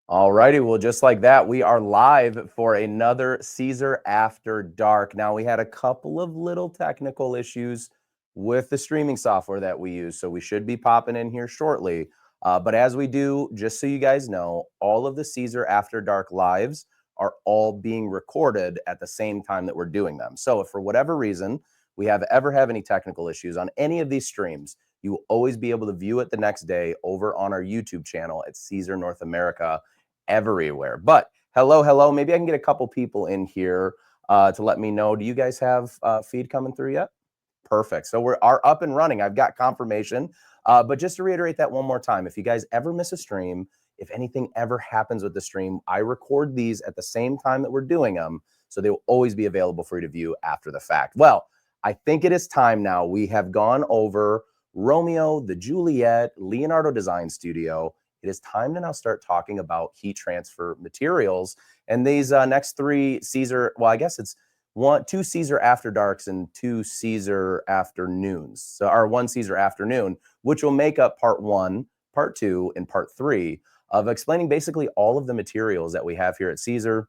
All righty, well, just like that, we are live for another SISER After Dark. Now, we had a couple of little technical issues with the streaming software that we use, so we should be popping in here shortly. But as we do, just so you guys know, all of the SISER After Dark lives are all being recorded at the same time that we're doing them. So if for whatever reason we ever have any technical issues on any of these streams, you will always be able to view it the next day over on our YouTube channel at SISER North America everywhere. But hello, maybe I can get a couple people in here to let me know. Do you guys have feed coming through yet? Perfect. So we are up and running. I've got confirmation. But just to reiterate that one more time, if you guys ever miss a stream, if anything ever happens with the stream, I record these at the same time that we're doing them, so they will always be available for you to view after the fact. Well, I think it is time now. We have gone over Romeo, the Juliet, Leonardo Design Studio. It is time to now start talking about heat transfer materials. And these next three SISER, well, I guess it's two SISER After Darks and two SISER Afternoons. So, or one SISER Afternoon, which will make up part 1, part 2, and part 3 of explaining basically all of the materials that we have here at SISER,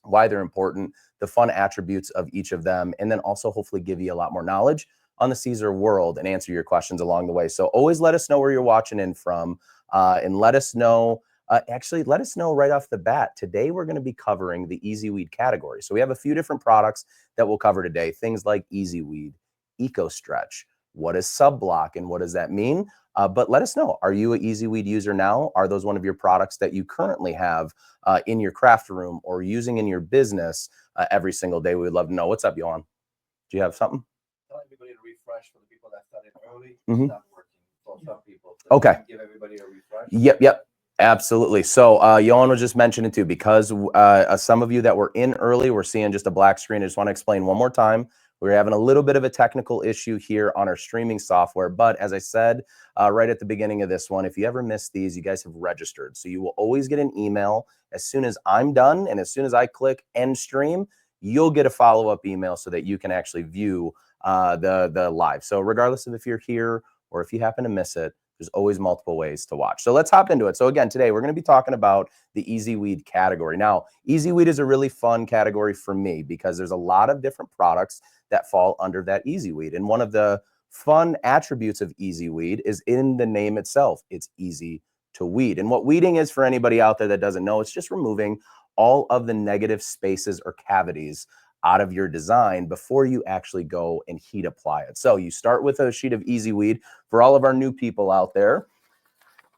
why they're important, the fun attributes of each of them, and then also hopefully give you a lot more knowledge on the SISER world and answer your questions along the way. So always let us know where you're watching in from. And let us know, actually, let us know right off the bat. Today, we're going to be covering the EasyWeed category. So we have a few different products that we'll cover today. Things like EasyWeed Eco Stretch. What is Sub Block and what does that mean? But let us know. Are you an EasyWeed user now? Are those one of your products that you currently have in your craft room or using in your business every single day? We would love to know. What's up, Johan? Do you have something? Tell everybody to refresh for the people that started early. Mm-hmm. It's not working for some people. So okay. Give everybody a refresh. Yep. Absolutely. So Johan was just mentioning too, because some of you that were in early, we're seeing just a black screen. I just want to explain one more time. We're having a little bit of a technical issue here on our streaming software. But as I said right at the beginning of this one, if you ever miss these, you guys have registered. So you will always get an email as soon as I'm done. And as soon as I click end stream, you'll get a follow-up email so that you can actually view the live. So regardless of if you're here or if you happen to miss it, there's always multiple ways to watch. So let's hop into it. So again, today we're going to be talking about the EasyWeed category. Now, EasyWeed is a really fun category for me because there's a lot of different products that fall under that EasyWeed. And one of the fun attributes of EasyWeed is in the name itself. It's easy to weed. And what weeding is, for anybody out there that doesn't know, it's just removing all of the negative spaces or cavities out of your design before you actually go and heat apply it. So you start with a sheet of EasyWeed. For all of our new people out there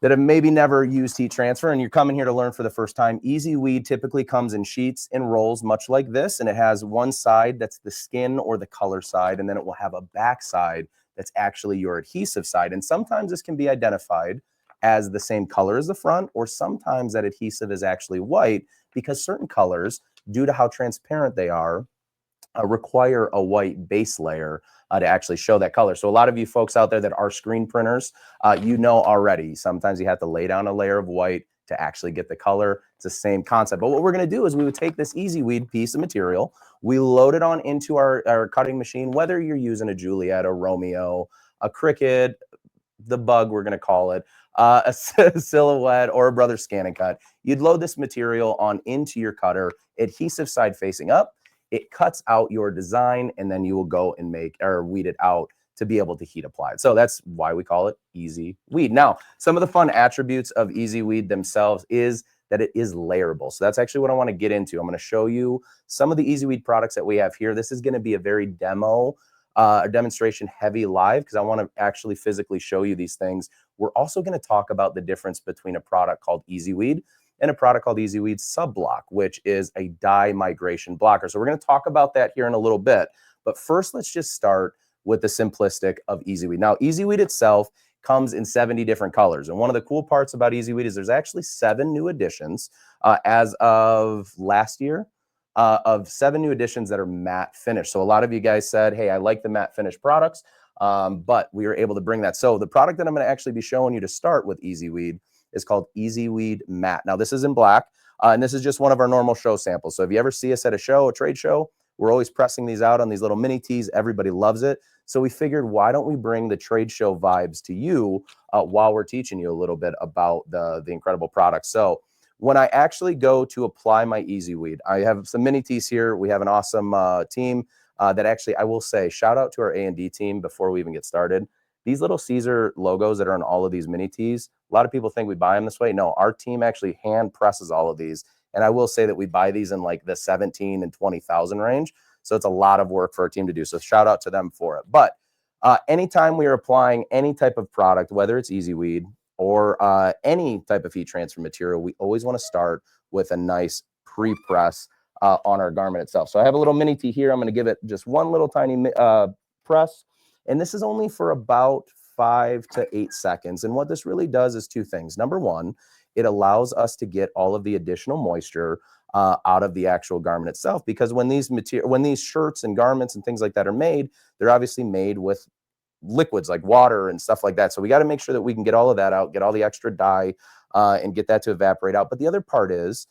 that have maybe never used heat transfer and you're coming here to learn for the first time, EasyWeed typically comes in sheets and rolls much like this, and it has one side that's the skin or the color side, and then it will have a back side that's actually your adhesive side. And sometimes this can be identified as the same color as the front, or sometimes that adhesive is actually white because certain colors, due to how transparent they are, require a white base layer to actually show that color. So a lot of you folks out there that are screen printers, you know already, sometimes you have to lay down a layer of white to actually get the color. It's the same concept. But what we're going to do is we would take this EasyWeed piece of material, we load it on into our cutting machine, whether you're using a Juliet, a Romeo, a Cricut, the Bug, we're going to call it, a Silhouette, or a Brother Scan and Cut. You'd load this material on into your cutter, adhesive side facing up. It cuts out your design, and then you will go and make or weed it out to be able to heat apply it. So that's why we call it EasyWeed. Now, some of the fun attributes of EasyWeed themselves is that it is layerable. So that's actually what I want to get into. I'm going to show you some of the EasyWeed products that we have here. This is going to be a very a demonstration heavy live because I want to actually physically show you these things. We're also going to talk about the difference between a product called EasyWeed and a product called EasyWeed Sub Block, which is a dye migration blocker. So we're going to talk about that here in a little bit. But first, let's just start with the simplistic of EasyWeed. Now, EasyWeed itself comes in 70 different colors. And one of the cool parts about EasyWeed is there's actually 7 new additions as of last year, of 7 new additions that are matte finish. So a lot of you guys said, hey, I like the matte finish products, but we were able to bring that. So the product that I'm going to actually be showing you to start with EasyWeed is called EasyWeed Matte. Now, this is in black, and this is just one of our normal show samples. So if you ever see us at a show, a trade show, we're always pressing these out on these little mini tees. Everybody loves it. So we figured, why don't we bring the trade show vibes to you while we're teaching you a little bit about the incredible product. So when I actually go to apply my EasyWeed, I have some mini tees here. We have an awesome team that actually, I will say, shout out to our A&D team before we even get started. These little SISER logos that are on all of these mini tees, a lot of people think we buy them this way. No, our team actually hand presses all of these. And I will say that we buy these in like the 17 and 20,000 range. So it's a lot of work for our team to do. So shout out to them for it. But anytime we are applying any type of product, whether it's EasyWeed or any type of heat transfer material, we always want to start with a nice pre-press on our garment itself. So I have a little mini tee here. I'm going to give it just one little tiny press. And this is only for about 5 to 8 seconds. And what this really does is 2 things. Number one, it allows us to get all of the additional moisture out of the actual garment itself, because when these shirts and garments and things like that are made, they're obviously made with liquids like water and stuff like that. So we got to make sure that we can get all of that out, get all the extra dye and get that to evaporate out. But the other part is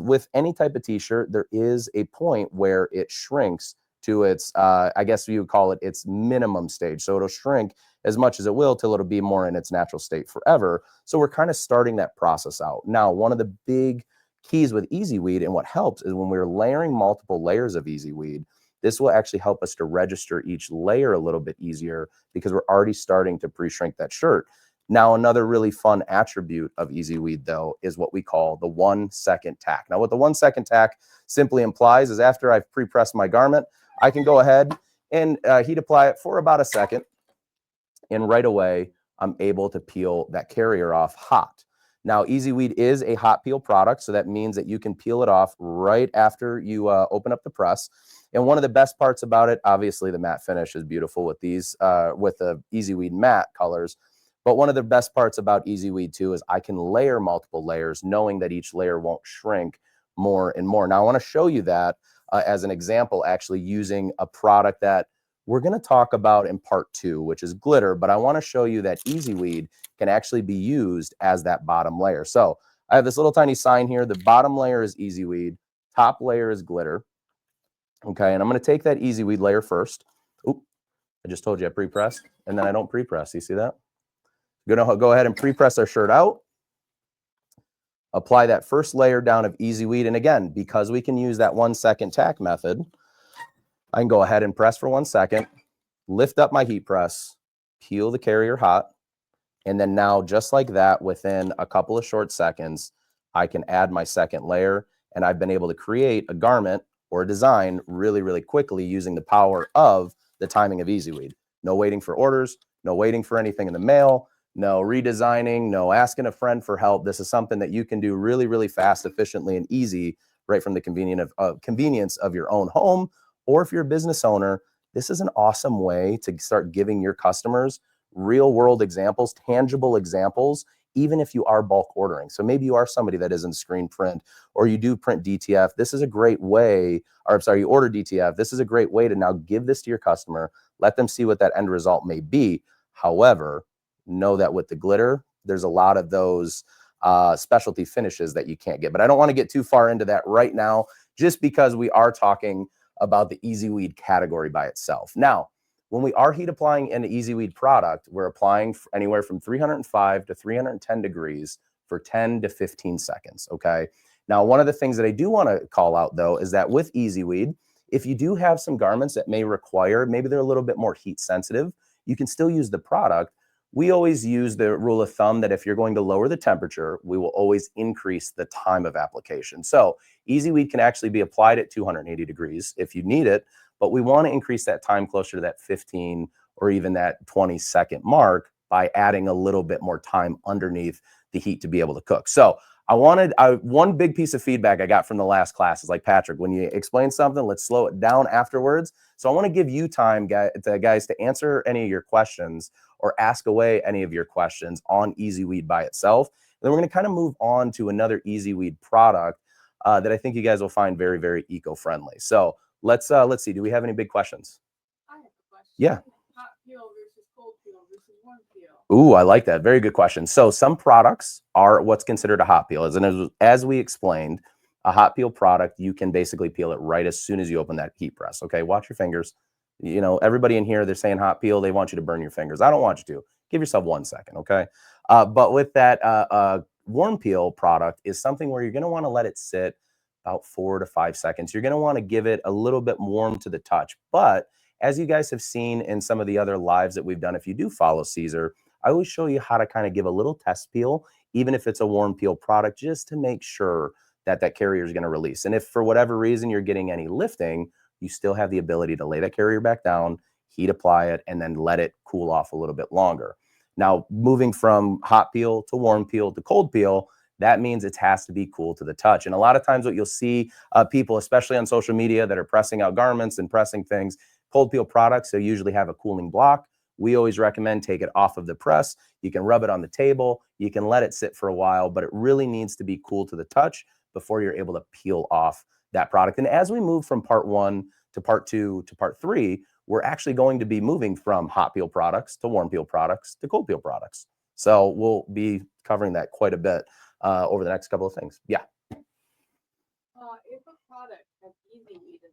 with any type of t-shirt, there is a point where it shrinks to its, I guess you would call it its minimum stage. So it'll shrink as much as it will till it'll be more in its natural state forever. So we're kind of starting that process out. Now, one of the big keys with EasyWeed and what helps is when we're layering multiple layers of EasyWeed, this will actually help us to register each layer a little bit easier because we're already starting to pre-shrink that shirt. Now, another really fun attribute of EasyWeed, though, is what we call the 1-second tack. Now, what the 1-second tack simply implies is after I've pre-pressed my garment, I can go ahead and heat apply it for about a second. And right away, I'm able to peel that carrier off hot. Now, EasyWeed is a hot peel product, so that means that you can peel it off right after you open up the press. And one of the best parts about it, obviously the matte finish is beautiful with these, with the EasyWeed matte colors. But one of the best parts about EasyWeed too is I can layer multiple layers, knowing that each layer won't shrink more and more. Now, I want to show you that as an example, actually using a product that we're going to talk about in part 2, which is glitter. But I want to show you that EasyWeed can actually be used as that bottom layer. So I have this little tiny sign here. The bottom layer is EasyWeed. Top layer is glitter. Okay, and I'm going to take that EasyWeed layer first. Oop, I just told you I pre-press, and then I don't pre-press. You see that? We're going to go ahead and pre-press our shirt out. Apply that first layer down of EasyWeed. And again, because we can use that 1-second tack method, I can go ahead and press for 1 second, lift up my heat press, peel the carrier hot, and then now just like that, within a couple of short seconds, I can add my second layer, and I've been able to create a garment or a design really, really quickly using the power of the timing of EasyWeed. No waiting for orders, no waiting for anything in the mail, no redesigning, no asking a friend for help. This is something that you can do really, really fast, efficiently, and easy right from the convenience of your own home. Or if you're a business owner, this is an awesome way to start giving your customers real world examples, tangible examples, even if you are bulk ordering. So maybe you are somebody that isn't screen print, or you do print DTF. This is a great way, or I'm sorry, you order DTF. This is a great way to now give this to your customer, let them see what that end result may be. However, know that with the glitter, there's a lot of those specialty finishes that you can't get. But I don't want to get too far into that right now, just because we are talking about the EasyWeed category by itself. Now, when we are heat applying an EasyWeed product, we're applying anywhere from 305 to 310 degrees for 10 to 15 seconds, okay? Now, one of the things that I do want to call out, though, is that with EasyWeed, if you do have some garments that may require, maybe they're a little bit more heat sensitive, you can still use the product. We always use the rule of thumb that if you're going to lower the temperature, we will always increase the time of application. So EasyWeed can actually be applied at 280 degrees if you need it, but we want to increase that time closer to that 15 or even that 20-second mark by adding a little bit more time underneath the heat to be able to cook. So one big piece of feedback I got from the last class is like, Patrick, when you explain something, let's slow it down afterwards. So I want to give you time, guys, to answer any of your questions or ask away any of your questions on EasyWeed by itself. And then we're going to kind of move on to another EasyWeed product that I think you guys will find very, very eco-friendly. So let's see. Do we have any big questions? I have a question. Yeah. Hot peel versus cold peel versus warm peel. Ooh, I like that. Very good question. So some products are what's considered a hot peel. As we explained, a hot peel product, you can basically peel it right as soon as you open that heat press. Okay, watch your fingers. You know, everybody in here, they're saying hot peel. They want you to burn your fingers. I don't want you to. Give yourself 1 second, okay? But with that warm peel product is something where you're going to want to let it sit about 4 to 5 seconds. You're going to want to give it a little bit warm to the touch. But as you guys have seen in some of the other lives that we've done, if you do follow SISER, I always show you how to kind of give a little test peel, even if it's a warm peel product, just to make sure that that carrier is going to release. And if for whatever reason you're getting any lifting, you still have the ability to lay that carrier back down, heat apply it, and then let it cool off a little bit longer. Now, moving from hot peel to warm peel to cold peel, that means it has to be cool to the touch. And a lot of times what you'll see people, especially on social media, that are pressing out garments and pressing things, cold peel products, they usually have a cooling block. We always recommend take it off of the press. You can rub it on the table. You can let it sit for a while, but it really needs to be cool to the touch before you're able to peel off that product. And as we move from part 1 to part 2 to part 3, we're actually going to be moving from hot peel products to warm peel products to cold peel products. So we'll be covering that quite a bit over the next couple of things. Yeah. If a product has EasyWeed in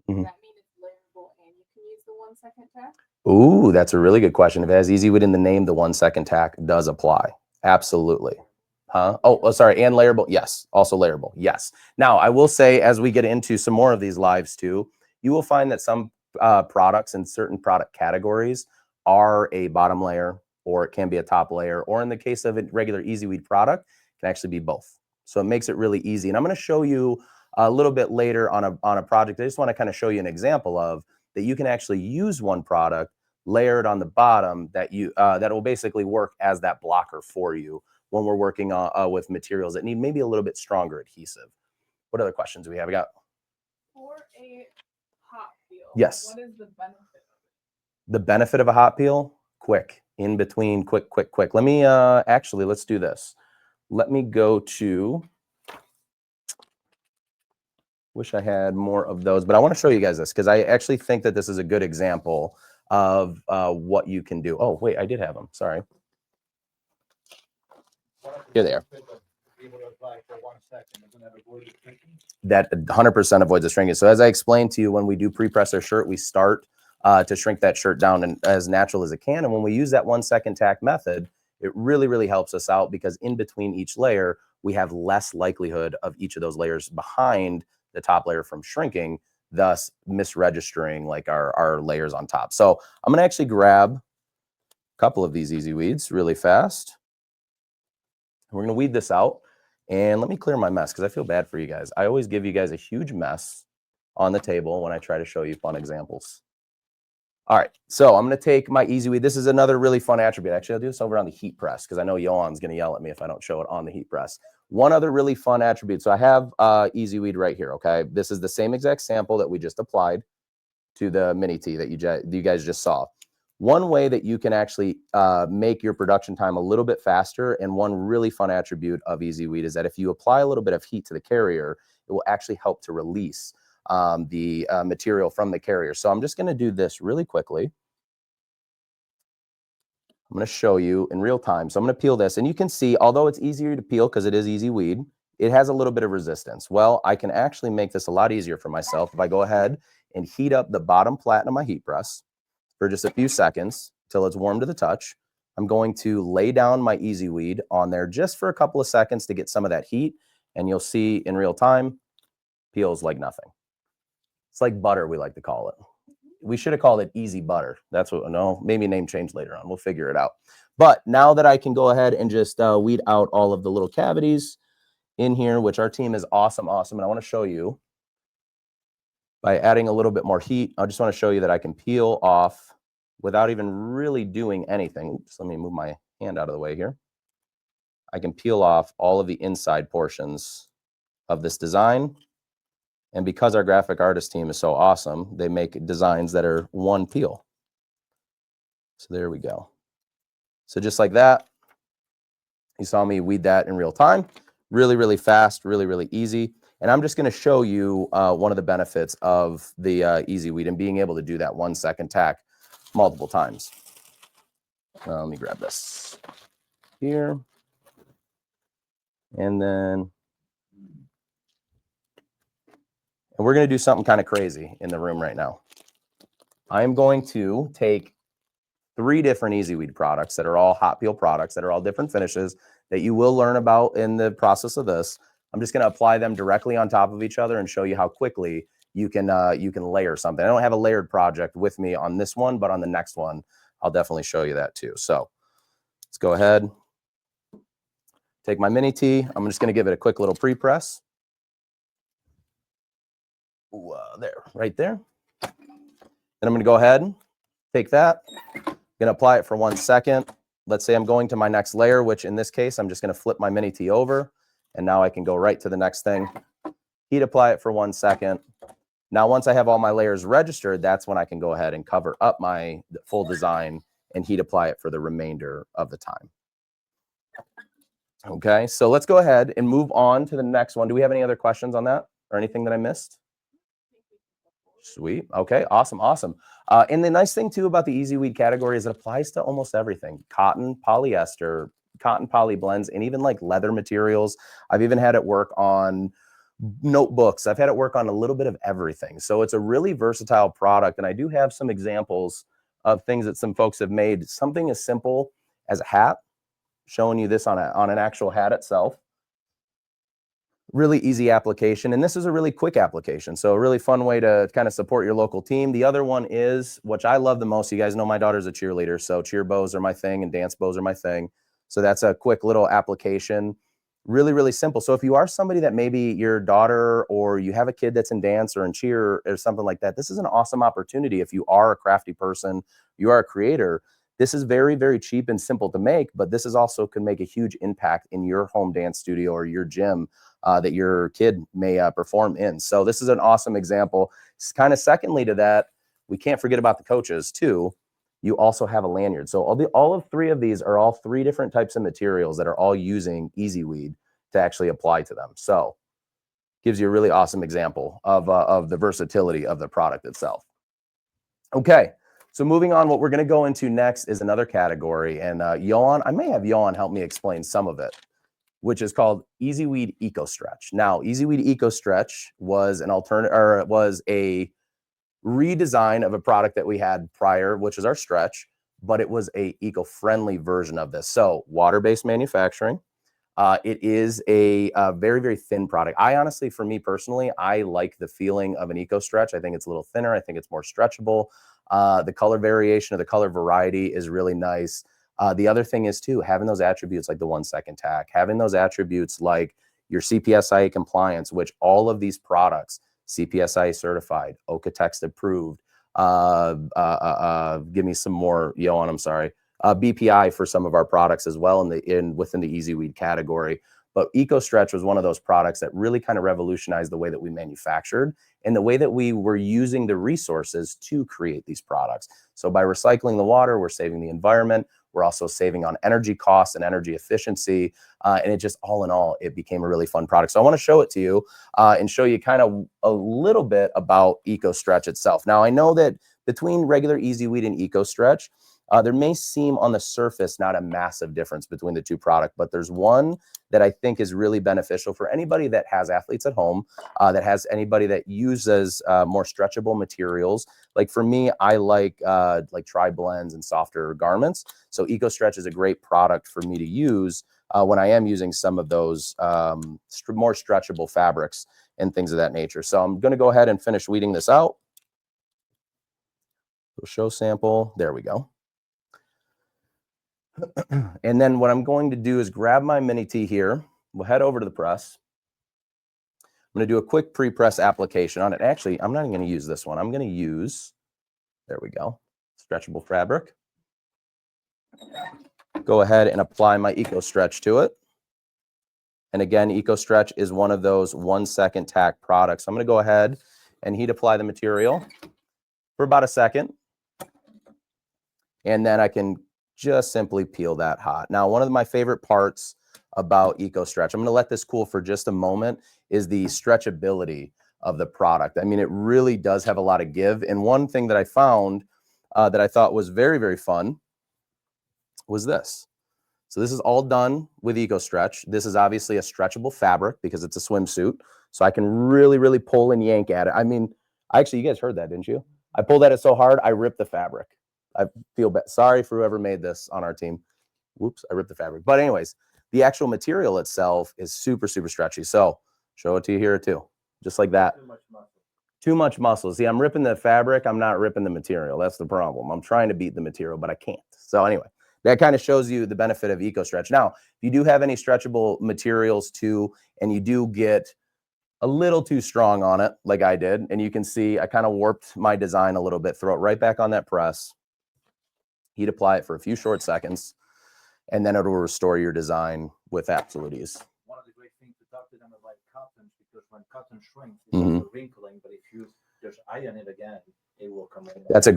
the name, does that mean it's layerable and you can use the 1 second tack? Ooh, that's a really good question. If it has EasyWeed in the name, the 1 second tack does apply. Absolutely. Huh? Oh, sorry. And layerable. Yes. Also layerable. Yes. Now, I will say, as we get into some more of these lives too, you will find that some products and certain product categories are a bottom layer, or it can be a top layer, or in the case of a regular EasyWeed product, it can actually be both. So it makes it really easy. And I'm going to show you a little bit later on a project. I just want to kind of show you an example of that you can actually use one product, layer it on the bottom that will basically work as that blocker for you when we're working with materials that need maybe a little bit stronger adhesive. What other questions do we have? We got For a hot peel, yes. what is the benefit of it? The benefit of a hot peel? Quick, in between, quick. Let me actually, let's do this. Let me go to, wish I had more of those, but I want to show you guys this because I actually think that this is a good example of what you can do. Oh, wait, I did have them. Sorry. Here they are. That 100% avoids the shrinkage. So as I explained to you, when we do pre-press our shirt, we start to shrink that shirt down and as natural as it can. And when we use that 1 second tack method, it really, really helps us out because in between each layer, we have less likelihood of each of those layers behind the top layer from shrinking, thus misregistering like our layers on top. So I'm going to actually grab a couple of these EasyWeeds really fast. We're going to weed this out. And let me clear my mess because I feel bad for you guys. I always give you guys a huge mess on the table when I try to show you fun examples. All right, so I'm going to take my EasyWeed. This is another really fun attribute. Actually, I'll do this over on the heat press because I know Johan's going to yell at me if I don't show it on the heat press. One other really fun attribute. So I have EasyWeed right here, okay? This is the same exact sample that we just applied to the mini tee that you guys just saw. One way that you can actually make your production time a little bit faster, and one really fun attribute of EasyWeed is that if you apply a little bit of heat to the carrier, it will actually help to release the material from the carrier. So I'm just going to do this really quickly. I'm going to show you in real time. So I'm going to peel this, and you can see, although it's easier to peel because it is EasyWeed, it has a little bit of resistance. Well, I can actually make this a lot easier for myself if I go ahead and heat up the bottom platen of my heat press for just a few seconds till it's warm to the touch. I'm going to lay down my EasyWeed on there just for a couple of seconds to get some of that heat, and you'll see in real time, peels like nothing. It's like butter, we like to call it. we should have called it Easy Butter. That's what, no, maybe name change later on. We'll figure it out. But now that I can go ahead and just weed out all of the little cavities in here, which our team is awesome. And I want to show you by adding a little bit more heat. I just want to show you that I can peel off without even really doing anything. Oops, let me move my hand out of the way here. I can peel off all of the inside portions of this design. And because our graphic artist team is so awesome, they make designs that are one peel. So there we go. So just like that, you saw me weed that in real time. Really, really fast, really, really easy. And I'm just going to show you one of the benefits of the EasyWeed and being able to do that 1 second tack multiple times. Let me grab this here. And then we're going to do something kind of crazy in the room right now. I'm going to take 3 different EasyWeed products that are all hot peel products that are all different finishes that you will learn about in the process of this. I'm just going to apply them directly on top of each other and show you how quickly you can layer something. I don't have a layered project with me on this one, but on the next one, I'll definitely show you that too. So let's go ahead. Take my mini tee. I'm just going to give it a quick little pre-press. There, right there. Then I'm going to go ahead and take that. I'm going to apply it for 1 second. Let's say I'm going to my next layer, which in this case, I'm just going to flip my mini tee over. And now I can go right to the next thing. Heat apply it for 1 second. Now, once I have all my layers registered, that's when I can go ahead and cover up my full design and heat apply it for the remainder of the time. Okay, so let's go ahead and move on to the next one. Do we have any other questions on that or anything that I missed? Sweet. Okay, awesome. And the nice thing too about the EasyWeed category is it applies to almost everything. Cotton, polyester, cotton poly blends, and even like leather materials. I've even had it work on notebooks. I've had it work on a little bit of everything. So it's a really versatile product. And I do have some examples of things that some folks have made. Something as simple as a hat, showing you this on an actual hat itself. Really easy application. And this is a really quick application. So a really fun way to kind of support your local team. The other one is, which I love the most. You guys know my daughter's a cheerleader. So cheer bows are my thing and dance bows are my thing. So that's a quick little application. Really, really simple. So if you are somebody that maybe your daughter or you have a kid that's in dance or in cheer or something like that, this is an awesome opportunity. If you are a crafty person, you are a creator, this is very, very cheap and simple to make, but this is also can make a huge impact in your home dance studio or your gym that your kid may perform in. So this is an awesome example. Kind of secondly to that, we can't forget about the coaches too. You also have a lanyard. So all of 3 of these are all 3 different types of materials that are all using EasyWeed to actually apply to them. So gives you a really awesome example of the versatility of the product itself. Okay, so moving on, what we're going to go into next is another category. And I may have Johan help me explain some of it, which is called EasyWeed Eco Stretch. Now, EasyWeed Eco Stretch was an alternative, or it was a redesign of a product that we had prior, which is our stretch, but it was a eco-friendly version of this. So water-based manufacturing. It is a very, very thin product. I honestly, for me personally, I like the feeling of an Eco Stretch. I think it's a little thinner. I think it's more stretchable. The color variation or the color variety is really nice. The other thing is too, having those attributes like the 1 second tack, having those attributes like your CPSIA compliance, which all of these products, CPSIA certified, OCA-Text approved, give me some more, Johan, I'm sorry, BPI for some of our products as well within the EasyWeed category. But EcoStretch was one of those products that really kind of revolutionized the way that we manufactured and the way that we were using the resources to create these products. So by recycling the water, we're saving the environment. We're also saving on energy costs and energy efficiency. And it just, all in all, it became a really fun product. So I want to show it to you and show you kind of a little bit about EcoStretch itself. Now, I know that between regular EasyWeed and EcoStretch, there may seem on the surface not a massive difference between the 2 products, but there's one that I think is really beneficial for anybody that has athletes at home, that has anybody that uses more stretchable materials. Like for me, I like tri-blends and softer garments. So EcoStretch is a great product for me to use when I am using some of those more stretchable fabrics and things of that nature. So I'm going to go ahead and finish weeding this out. So show sample. There we go. And then what I'm going to do is grab my mini T here. We'll head over to the press. I'm going to do a quick pre-press application on it. Actually, I'm not even going to use this one. I'm going to use, there we go, stretchable fabric. Go ahead and apply my EcoStretch to it. And again, EcoStretch is one of those 1 second tack products. I'm going to go ahead and heat apply the material for about a second. And then I can just simply peel that hot. Now, one of my favorite parts about EcoStretch, I'm going to let this cool for just a moment, is the stretchability of the product. I mean, it really does have a lot of give. And one thing that I found that I thought was very, very fun was this. So this is all done with EcoStretch. This is obviously a stretchable fabric because it's a swimsuit. So I can really, really pull and yank at it. I mean, actually, you guys heard that, didn't you? I pulled at it so hard, I ripped the fabric. I feel bad. Sorry for whoever made this on our team. Whoops, I ripped the fabric. But anyways, the actual material itself is super, super stretchy. So show it to you here too. Just like that. Too much muscle. Too much muscle. See, I'm ripping the fabric. I'm not ripping the material. That's the problem. I'm trying to beat the material, but I can't. So anyway, that kind of shows you the benefit of EcoStretch. Now, if you do have any stretchable materials too, and you do get a little too strong on it, like I did, and you can see I kind of warped my design a little bit, throw it right back on that press, heat apply it for a few short seconds, and then it will restore your design with absolute ease. One of the great things to talk to them about cotton, because when cotton shrinks, it's also wrinkling, but if you just iron it again, it will come in. That's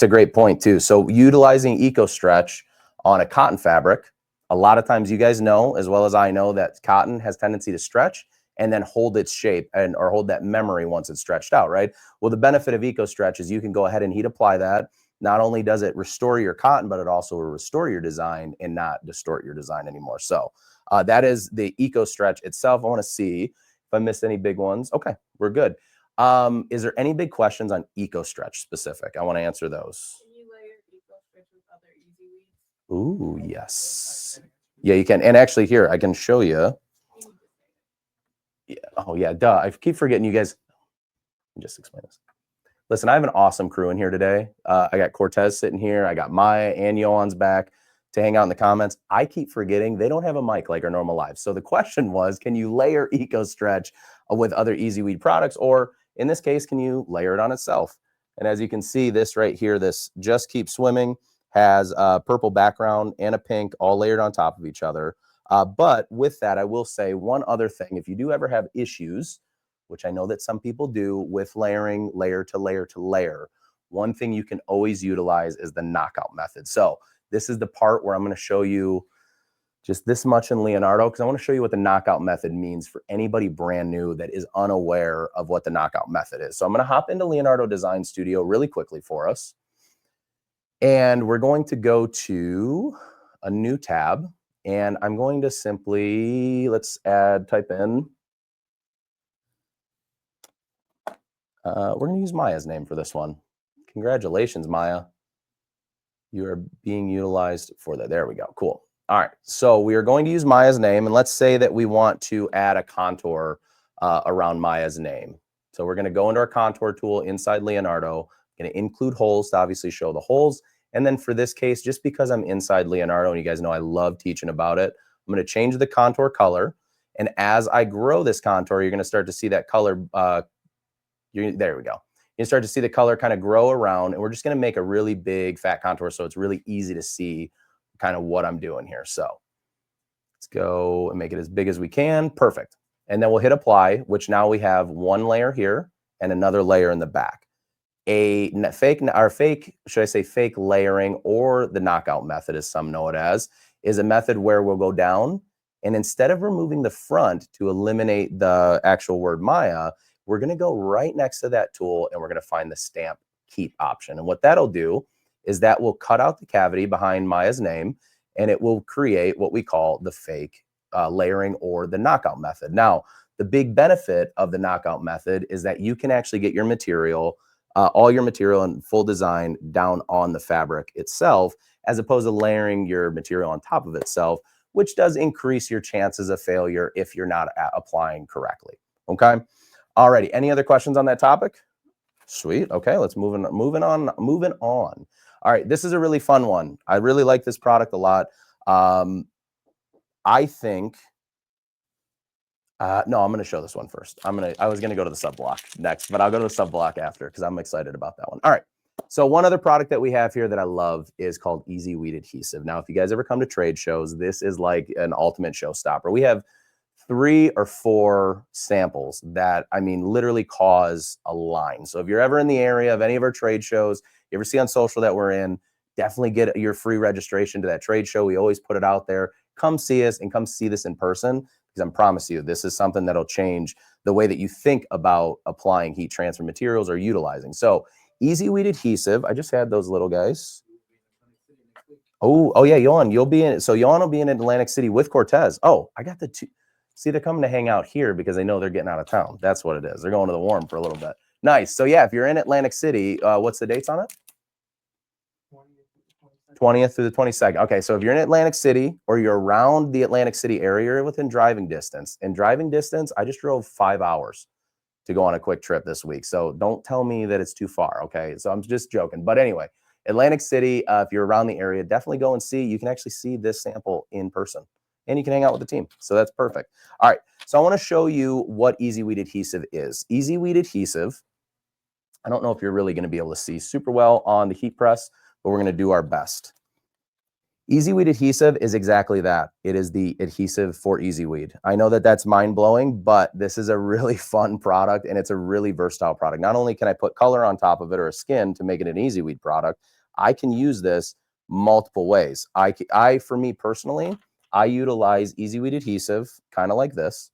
a great point too. So utilizing EcoStretch on a cotton fabric, a lot of times you guys know, as well as I know, that cotton has tendency to stretch and then hold its shape or hold that memory once it's stretched out, right? Well, the benefit of EcoStretch is you can go ahead and heat apply that. Not only does it restore your cotton, but it also will restore your design and not distort your design anymore. So that is the EcoStretch itself. I want to see if I missed any big ones. Okay, we're good. Is there any big questions on EcoStretch specific? I want to answer those. Can you layer EcoStretch with other EasyWeeds? Ooh, yes. Yeah, you can. And actually here, I can show you. Yeah. Oh, yeah, duh. I keep forgetting you guys. Let me just explain this. Listen, I have an awesome crew in here today. I got Cortez sitting here. I got Maya and Johan's back to hang out in the comments. I keep forgetting they don't have a mic like our normal lives. So the question was, can you layer EcoStretch with other EasyWeed products? Or in this case, can you layer it on itself? And as you can see, this right here, this Just Keep Swimming has a purple background and a pink all layered on top of each other. But with that, I will say one other thing. If you do ever have issues, which I know that some people do with layering layer to layer to layer, one thing you can always utilize is the knockout method. So this is the part where I'm going to show you just this much in Leonardo, because I want to show you what the knockout method means for anybody brand new that is unaware of what the knockout method is. So I'm going to hop into Leonardo Design Studio really quickly for us. And we're going to go to a new tab. And I'm going to simply, type in, we're going to use Maya's name for this one. Congratulations, Maya. You are being utilized for that. There we go. Cool. All right. So we are going to use Maya's name. And let's say that we want to add a contour around Maya's name. So we're going to go into our contour tool inside Leonardo, going to include holes to obviously show the holes. And then for this case, just because I'm inside Leonardo, and you guys know I love teaching about it, I'm going to change the contour color. And as I grow this contour, you're going to start to see that color. There we go. You start to see the color kind of grow around. And we're just going to make a really big fat contour so it's really easy to see kind of what I'm doing here. So let's go and make it as big as we can. Perfect. And then we'll hit apply, which now we have one layer here and another layer in the back. A fake layering, or the knockout method as some know it as, is a method where we'll go down and instead of removing the front to eliminate the actual word Maya, we're going to go right next to that tool and we're going to find the stamp keep option. And what that'll do is that will cut out the cavity behind Maya's name and it will create what we call the fake layering or the knockout method. Now, the big benefit of the knockout method is that you can actually get your material, all your material and full design down on the fabric itself, as opposed to layering your material on top of itself, which does increase your chances of failure if you're not applying correctly. Okay. Alrighty. Any other questions on that topic? Sweet. Okay, let's moving on. All right, this is a really fun one. I really like this product a lot. I think no, I'm going to show this one first. I was going to go to the Sub Block next, but I'll go to the Sub Block after because I'm excited about that one. All right. So one other product that we have here that I love is called EasyWeed Adhesive. Now, if you guys ever come to trade shows, this is like an ultimate showstopper. We have 3 or 4 samples that, I mean, literally cause a line. So if you're ever in the area of any of our trade shows, you ever see on social that we're in, definitely get your free registration to that trade show. We always put it out there. Come see us and come see this in person, because I promise you, this is something that'll change the way that you think about applying heat transfer materials or utilizing. So EasyWeed Adhesive, I just had those little guys. Oh yeah, Yohan, you'll be in. So Yohan will be in Atlantic City with Cortez. Oh, I got the 2. See, they're coming to hang out here because they know they're getting out of town. That's what it is. They're going to the warm for a little bit. Nice. So yeah, if you're in Atlantic City, what's the dates on it? 20th through the 22nd. Okay, so if you're in Atlantic City or you're around the Atlantic City area, you're within driving distance. In driving distance, I just drove 5 hours to go on a quick trip this week. So don't tell me that it's too far, okay? So I'm just joking. But anyway, Atlantic City, if you're around the area, definitely go and see. You can actually see this sample in person, and you can hang out with the team. So that's perfect. All right, so I want to show you what EasyWeed Adhesive is. EasyWeed Adhesive, I don't know if you're really going to be able to see super well on the heat press, but we're going to do our best. EasyWeed Adhesive is exactly that. It is the adhesive for EasyWeed. I know that that's mind-blowing, but this is a really fun product, and it's a really versatile product. Not only can I put color on top of it or a skin to make it an EasyWeed product, I can use this multiple ways. For me personally, I utilize EasyWeed Adhesive kind of like this.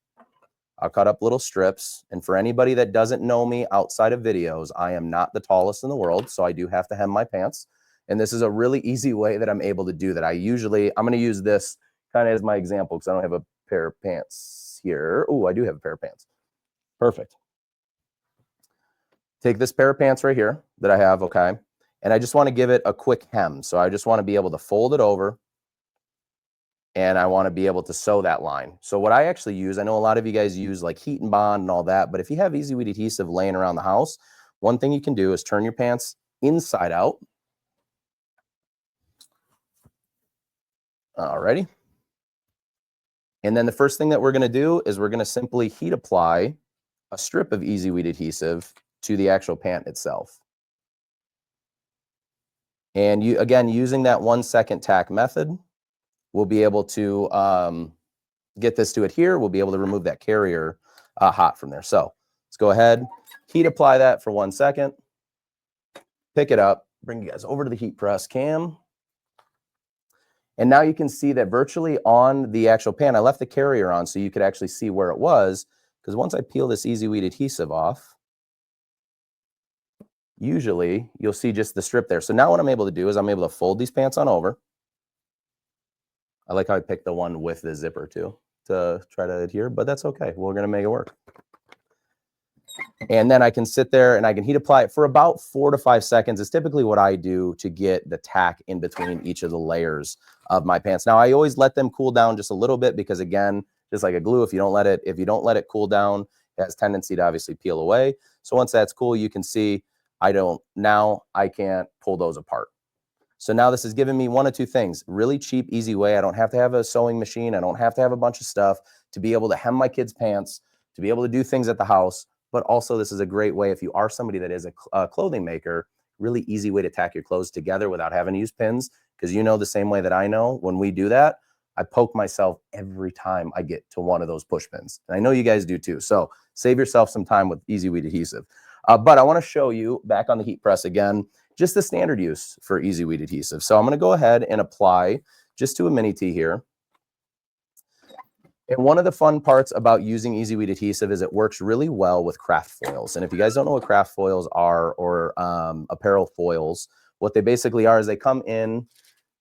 I'll cut up little strips, and for anybody that doesn't know me outside of videos, I am not the tallest in the world, so I do have to hem my pants. And this is a really easy way that I'm able to do that. I'm going to use this kind of as my example because I don't have a pair of pants here. Oh, I do have a pair of pants. Perfect. Take this pair of pants right here that I have, okay? And I just want to give it a quick hem. So I just want to be able to fold it over, and I want to be able to sew that line. So what I actually use, I know a lot of you guys use like heat and bond and all that, but if you have EasyWeed Adhesive laying around the house, one thing you can do is turn your pants inside out. Alrighty. And then the first thing that we're going to do is we're going to simply heat apply a strip of EasyWeed Adhesive to the actual pant itself. And again, using that 1 second tack method, we'll be able to get this to adhere. We'll be able to remove that carrier hot from there. So let's go ahead, heat apply that for 1 second, pick it up, bring you guys over to the heat press cam. And now you can see that virtually on the actual pan, I left the carrier on so you could actually see where it was, because once I peel this EasyWeed adhesive off, usually you'll see just the strip there. So now what I'm able to do is I'm able to fold these pants on over. I like how I picked the one with the zipper too to try to adhere, but that's okay. We're going to make it work. And then I can sit there and I can heat apply it for about 4 to 5 seconds. It's typically what I do to get the tack in between each of the layers of my pants. Now I always let them cool down just a little bit because again, just like a glue, if you don't let it cool down, it has tendency to obviously peel away. So once that's cool, you can see I can't pull those apart. So now this is giving me one of two things, really cheap, easy way. I don't have to have a sewing machine. I don't have to have a bunch of stuff to be able to hem my kids' pants, to be able to do things at the house. But also this is a great way if you are somebody that is a clothing maker, really easy way to tack your clothes together without having to use pins. Because you know the same way that I know when we do that, I poke myself every time I get to one of those push pins. And I know you guys do too. So save yourself some time with EasyWeed adhesive. But I want to show you back on the heat press again, just the standard use for EasyWeed adhesive. So I'm going to go ahead and apply just to a mini T here. And one of the fun parts about using EasyWeed adhesive is it works really well with craft foils. And if you guys don't know what craft foils are, or apparel foils, what they basically are is they come in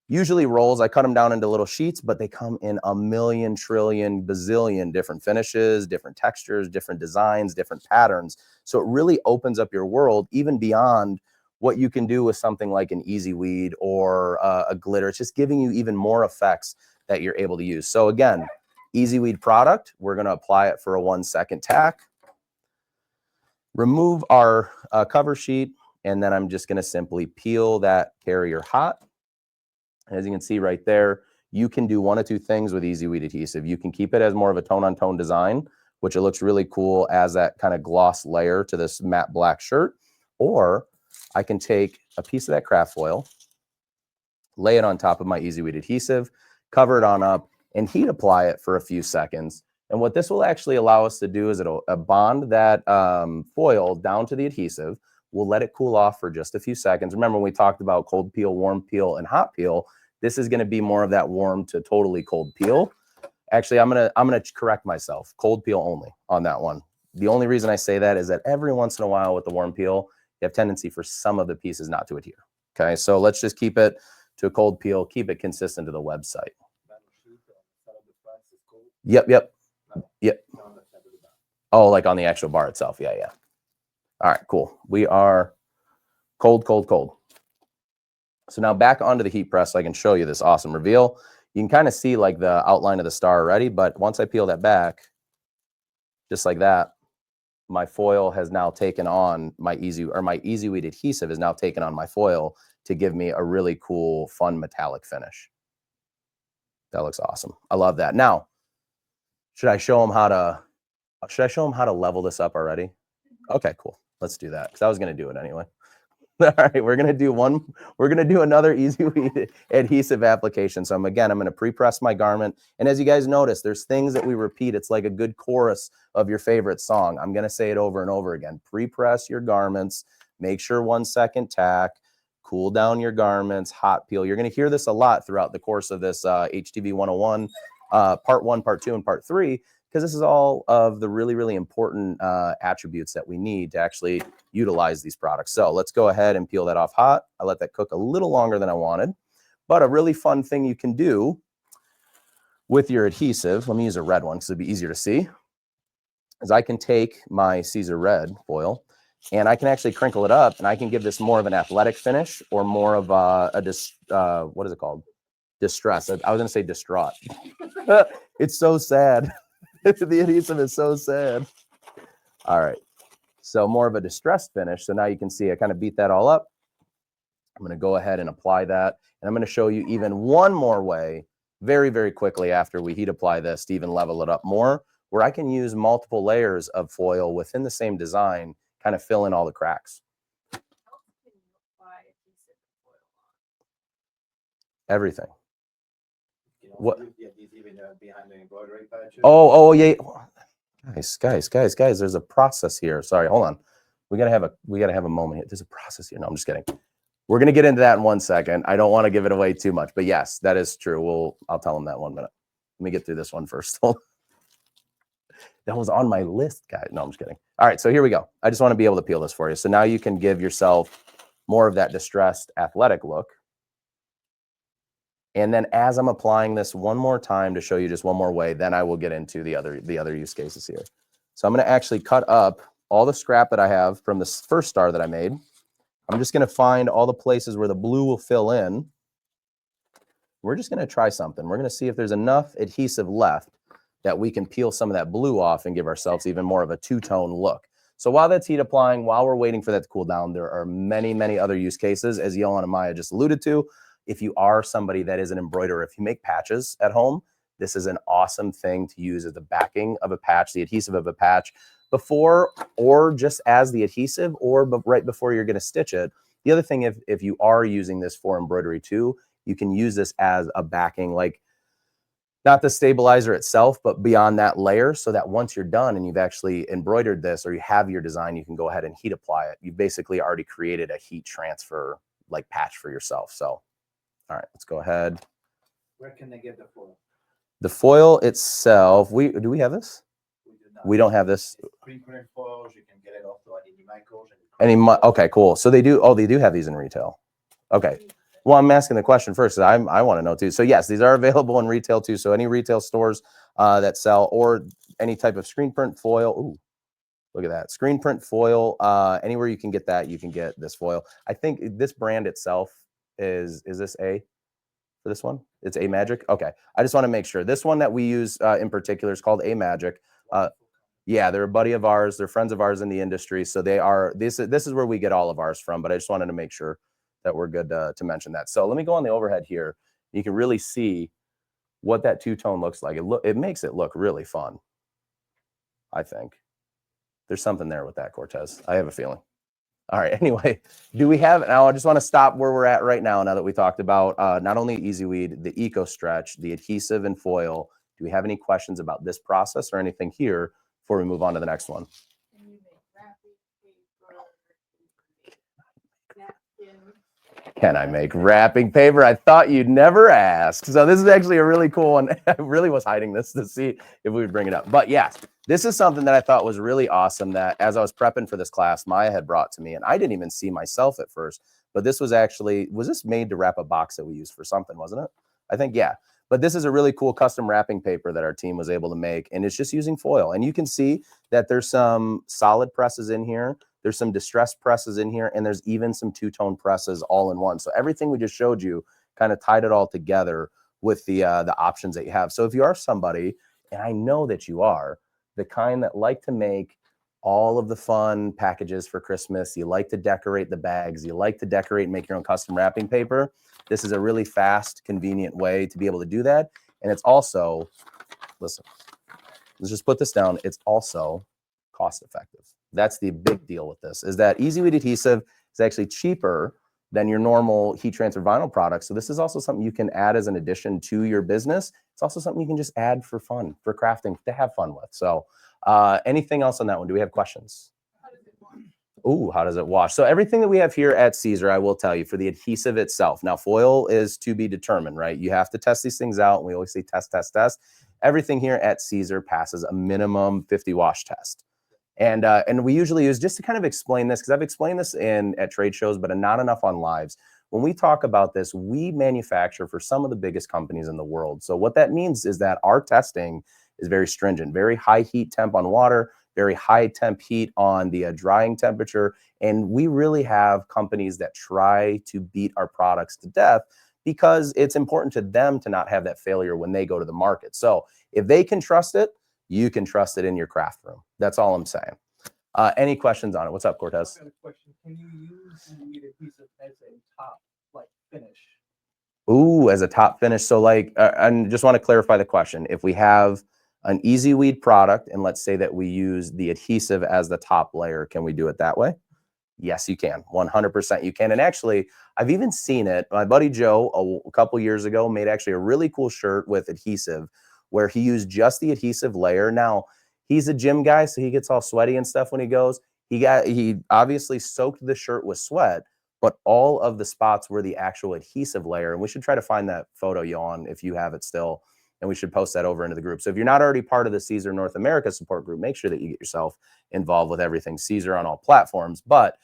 usually rolls. I cut them down into little sheets, but they come in a million, trillion, bazillion different finishes, different textures, different designs, different patterns. So it really opens up your world even beyond what you can do with something like an EasyWeed or a glitter. It's just giving you even more effects that you're able to use. So again, EasyWeed product, we're going to apply it for a 1 second tack. remove our cover sheet, and then I'm just going to simply peel that carrier hot. As you can see right there, you can do one of two things with EasyWeed adhesive. You can keep it as more of a tone-on-tone design, which it looks really cool as that kind of gloss layer to this matte black shirt, or I can take a piece of that craft foil, lay it on top of my EasyWeed adhesive, cover it on up, and heat apply it for a few seconds. And what this will actually allow us to do is it'll bond that foil down to the adhesive. We'll let it cool off for just a few seconds. Remember when we talked about cold peel, warm peel, and hot peel, this is going to be more of that warm to totally cold peel. Actually, I'm gonna correct myself. Cold peel only on that one. The only reason I say that is that every once in a while with the warm peel, you have tendency for some of the pieces not to adhere. Okay, so let's just keep it to a cold peel, keep it consistent to the website. Yep. Oh, like on the actual bar itself. Yeah. All right, cool. We are cold. So now back onto the heat press so I can show you this awesome reveal. You can kind of see like the outline of the star already, but once I peel that back, just like that, my foil has now taken on my EasyWeed adhesive is now taken on my foil to give me a really cool, fun metallic finish. That looks awesome. I love that. Now, should I show them how to level this up already? Okay, cool. Let's do that because I was going to do it anyway. All right, we're gonna do another EasyWeed adhesive application. So I'm gonna pre-press my garment. And as you guys notice, there's things that we repeat. It's like a good chorus of your favorite song. I'm gonna say it over and over again. Pre-press your garments, make sure 1 second tack, cool down your garments, hot peel. You're gonna hear this a lot throughout the course of this HTV 101, part 1, part 2, and part 3, because this is all of the really, really important attributes that we need to actually utilize these products. So let's go ahead and peel that off hot. I let that cook a little longer than I wanted, but a really fun thing you can do with your adhesive, let me use a red one because it'd be easier to see, is I can take my SISER red foil and I can actually crinkle it up and I can give this more of an athletic finish or more of what is it called? Distress. I was going to say distraught. It's so sad. The adhesive is so sad. All right. So more of a distressed finish. So now you can see I kind of beat that all up. I'm going to go ahead and apply that. And I'm going to show you even one more way very, very quickly after we heat apply this to even level it up more, where I can use multiple layers of foil within the same design, kind of fill in all the cracks. Everything. What? Oh, yeah. Guys, there's a process here. Sorry, hold on. We gotta have a moment here. There's a process here. No, I'm just kidding. We're gonna get into that in 1 second. I don't want to give it away too much, but yes, that is true. I'll tell them that 1 minute. Let me get through this one first. That was on my list, guys. No, I'm just kidding. All right, so here we go. I just want to be able to peel this for you. So now you can give yourself more of that distressed athletic look. And then as I'm applying this one more time to show you just one more way, then I will get into the other use cases here. So I'm going to actually cut up all the scrap that I have from the first star that I made. I'm just going to find all the places where the blue will fill in. We're just going to try something. We're going to see if there's enough adhesive left that we can peel some of that blue off and give ourselves even more of a two-tone look. So while that's heat applying, while we're waiting for that to cool down, there are many, many other use cases, as Yolan and Maya just alluded to. If you are somebody that is an embroiderer, if you make patches at home, this is an awesome thing to use as the backing of a patch, the adhesive of a patch, before or just as the adhesive or right before you're going to stitch it. The other thing, if you are using this for embroidery too, you can use this as a backing, like not the stabilizer itself, but beyond that layer, so that once you're done and you've actually embroidered this or you have your design, you can go ahead and heat apply it. You've basically already created a heat transfer like patch for yourself. So all right, let's go ahead. Where can they get the foil? The foil itself, do we have this? We do not. We don't have this. Pre-printed foils, you can get it also at EasyMicros. Okay, cool. So they do have these in retail. Okay. Well, I'm asking the question first. I want to know too. So yes, these are available in retail too. So any retail stores that sell or any type of screen print foil. Ooh, look at that. Screen print foil. Anywhere you can get that, you can get this foil. I think this brand itself is this A for this one? It's A Magic. Okay. I just want to make sure. This one that we use in particular is called A Magic. Yeah, they're a buddy of ours. They're friends of ours in the industry. So they are, this is where we get all of ours from, but I just wanted to make sure that we're good to mention that. So let me go on the overhead here. You can really see what that two-tone looks like. It makes it look really fun, I think. There's something there with that, Cortez. I have a feeling. All right. Anyway, do we have, now I just want to stop where we're at right now that we talked about not only EasyWeed, the EcoStretch, the adhesive and foil. Do we have any questions about this process or anything here before we move on to the next one? Can you make wrapping paper, napkins? Can I make wrapping paper? I thought you'd never ask. So this is actually a really cool one. I really was hiding this to see if we would bring it up. But yes, this is something that I thought was really awesome that as I was prepping for this class, Maya had brought to me, and I didn't even see myself at first. But this was actually, was this made to wrap a box that we used for something, wasn't it? I think, yeah. But this is a really cool custom wrapping paper that our team was able to make, and it's just using foil. And you can see that there's some solid presses in here. There's some distressed presses in here, and there's even some two-tone presses all in one. So everything we just showed you kind of tied it all together with the options that you have. So if you are somebody, and I know that you are, the kind that like to make all of the fun packages for Christmas, you like to decorate the bags, you like to decorate and make your own custom wrapping paper, this is a really fast, convenient way to be able to do that. And it's also, listen, let's just put this down, it's also cost effective. That's the big deal with this, is that EasyWeed adhesive is actually cheaper than your normal heat transfer vinyl products. So this is also something you can add as an addition to your business. It's also something you can just add for fun, for crafting, to have fun with. So anything else on that one? Do we have questions? How does it wash? Ooh, how does it wash? So everything that we have here at SISER, I will tell you, for the adhesive itself. Now, foil is to be determined, right? You have to test these things out. And we always say test, test, test. Everything here at SISER passes a minimum 50 wash test. And we usually use, just to kind of explain this, because I've explained this at trade shows, but not enough on lives. When we talk about this, we manufacture for some of the biggest companies in the world. So what that means is that our testing is very stringent, very high heat temp on water, very high temp heat on the drying temperature. And we really have companies that try to beat our products to death because it's important to them to not have that failure when they go to the market. So if they can trust it, you can trust it in your craft room. That's all I'm saying. Any questions on it? What's up, Cortez? I've got a question. Can you use EasyWeed adhesive as a top finish? Ooh, as a top finish. So like, and just want to clarify the question. If we have an EasyWeed product, and let's say that we use the adhesive as the top layer, can we do it that way? Yes, you can. 100% you can. And actually, I've even seen it. My buddy Joe, a couple years ago, made actually a really cool shirt with adhesive where he used just the adhesive layer. Now, he's a gym guy, so he gets all sweaty and stuff when he goes. He obviously soaked the shirt with sweat, but all of the spots were the actual adhesive layer. And we should try to find that photo, Johan, if you have it still. And we should post that over into the group. So if you're not already part of the SISER North America support group, make sure that you get yourself involved with everything SISER on all platforms. But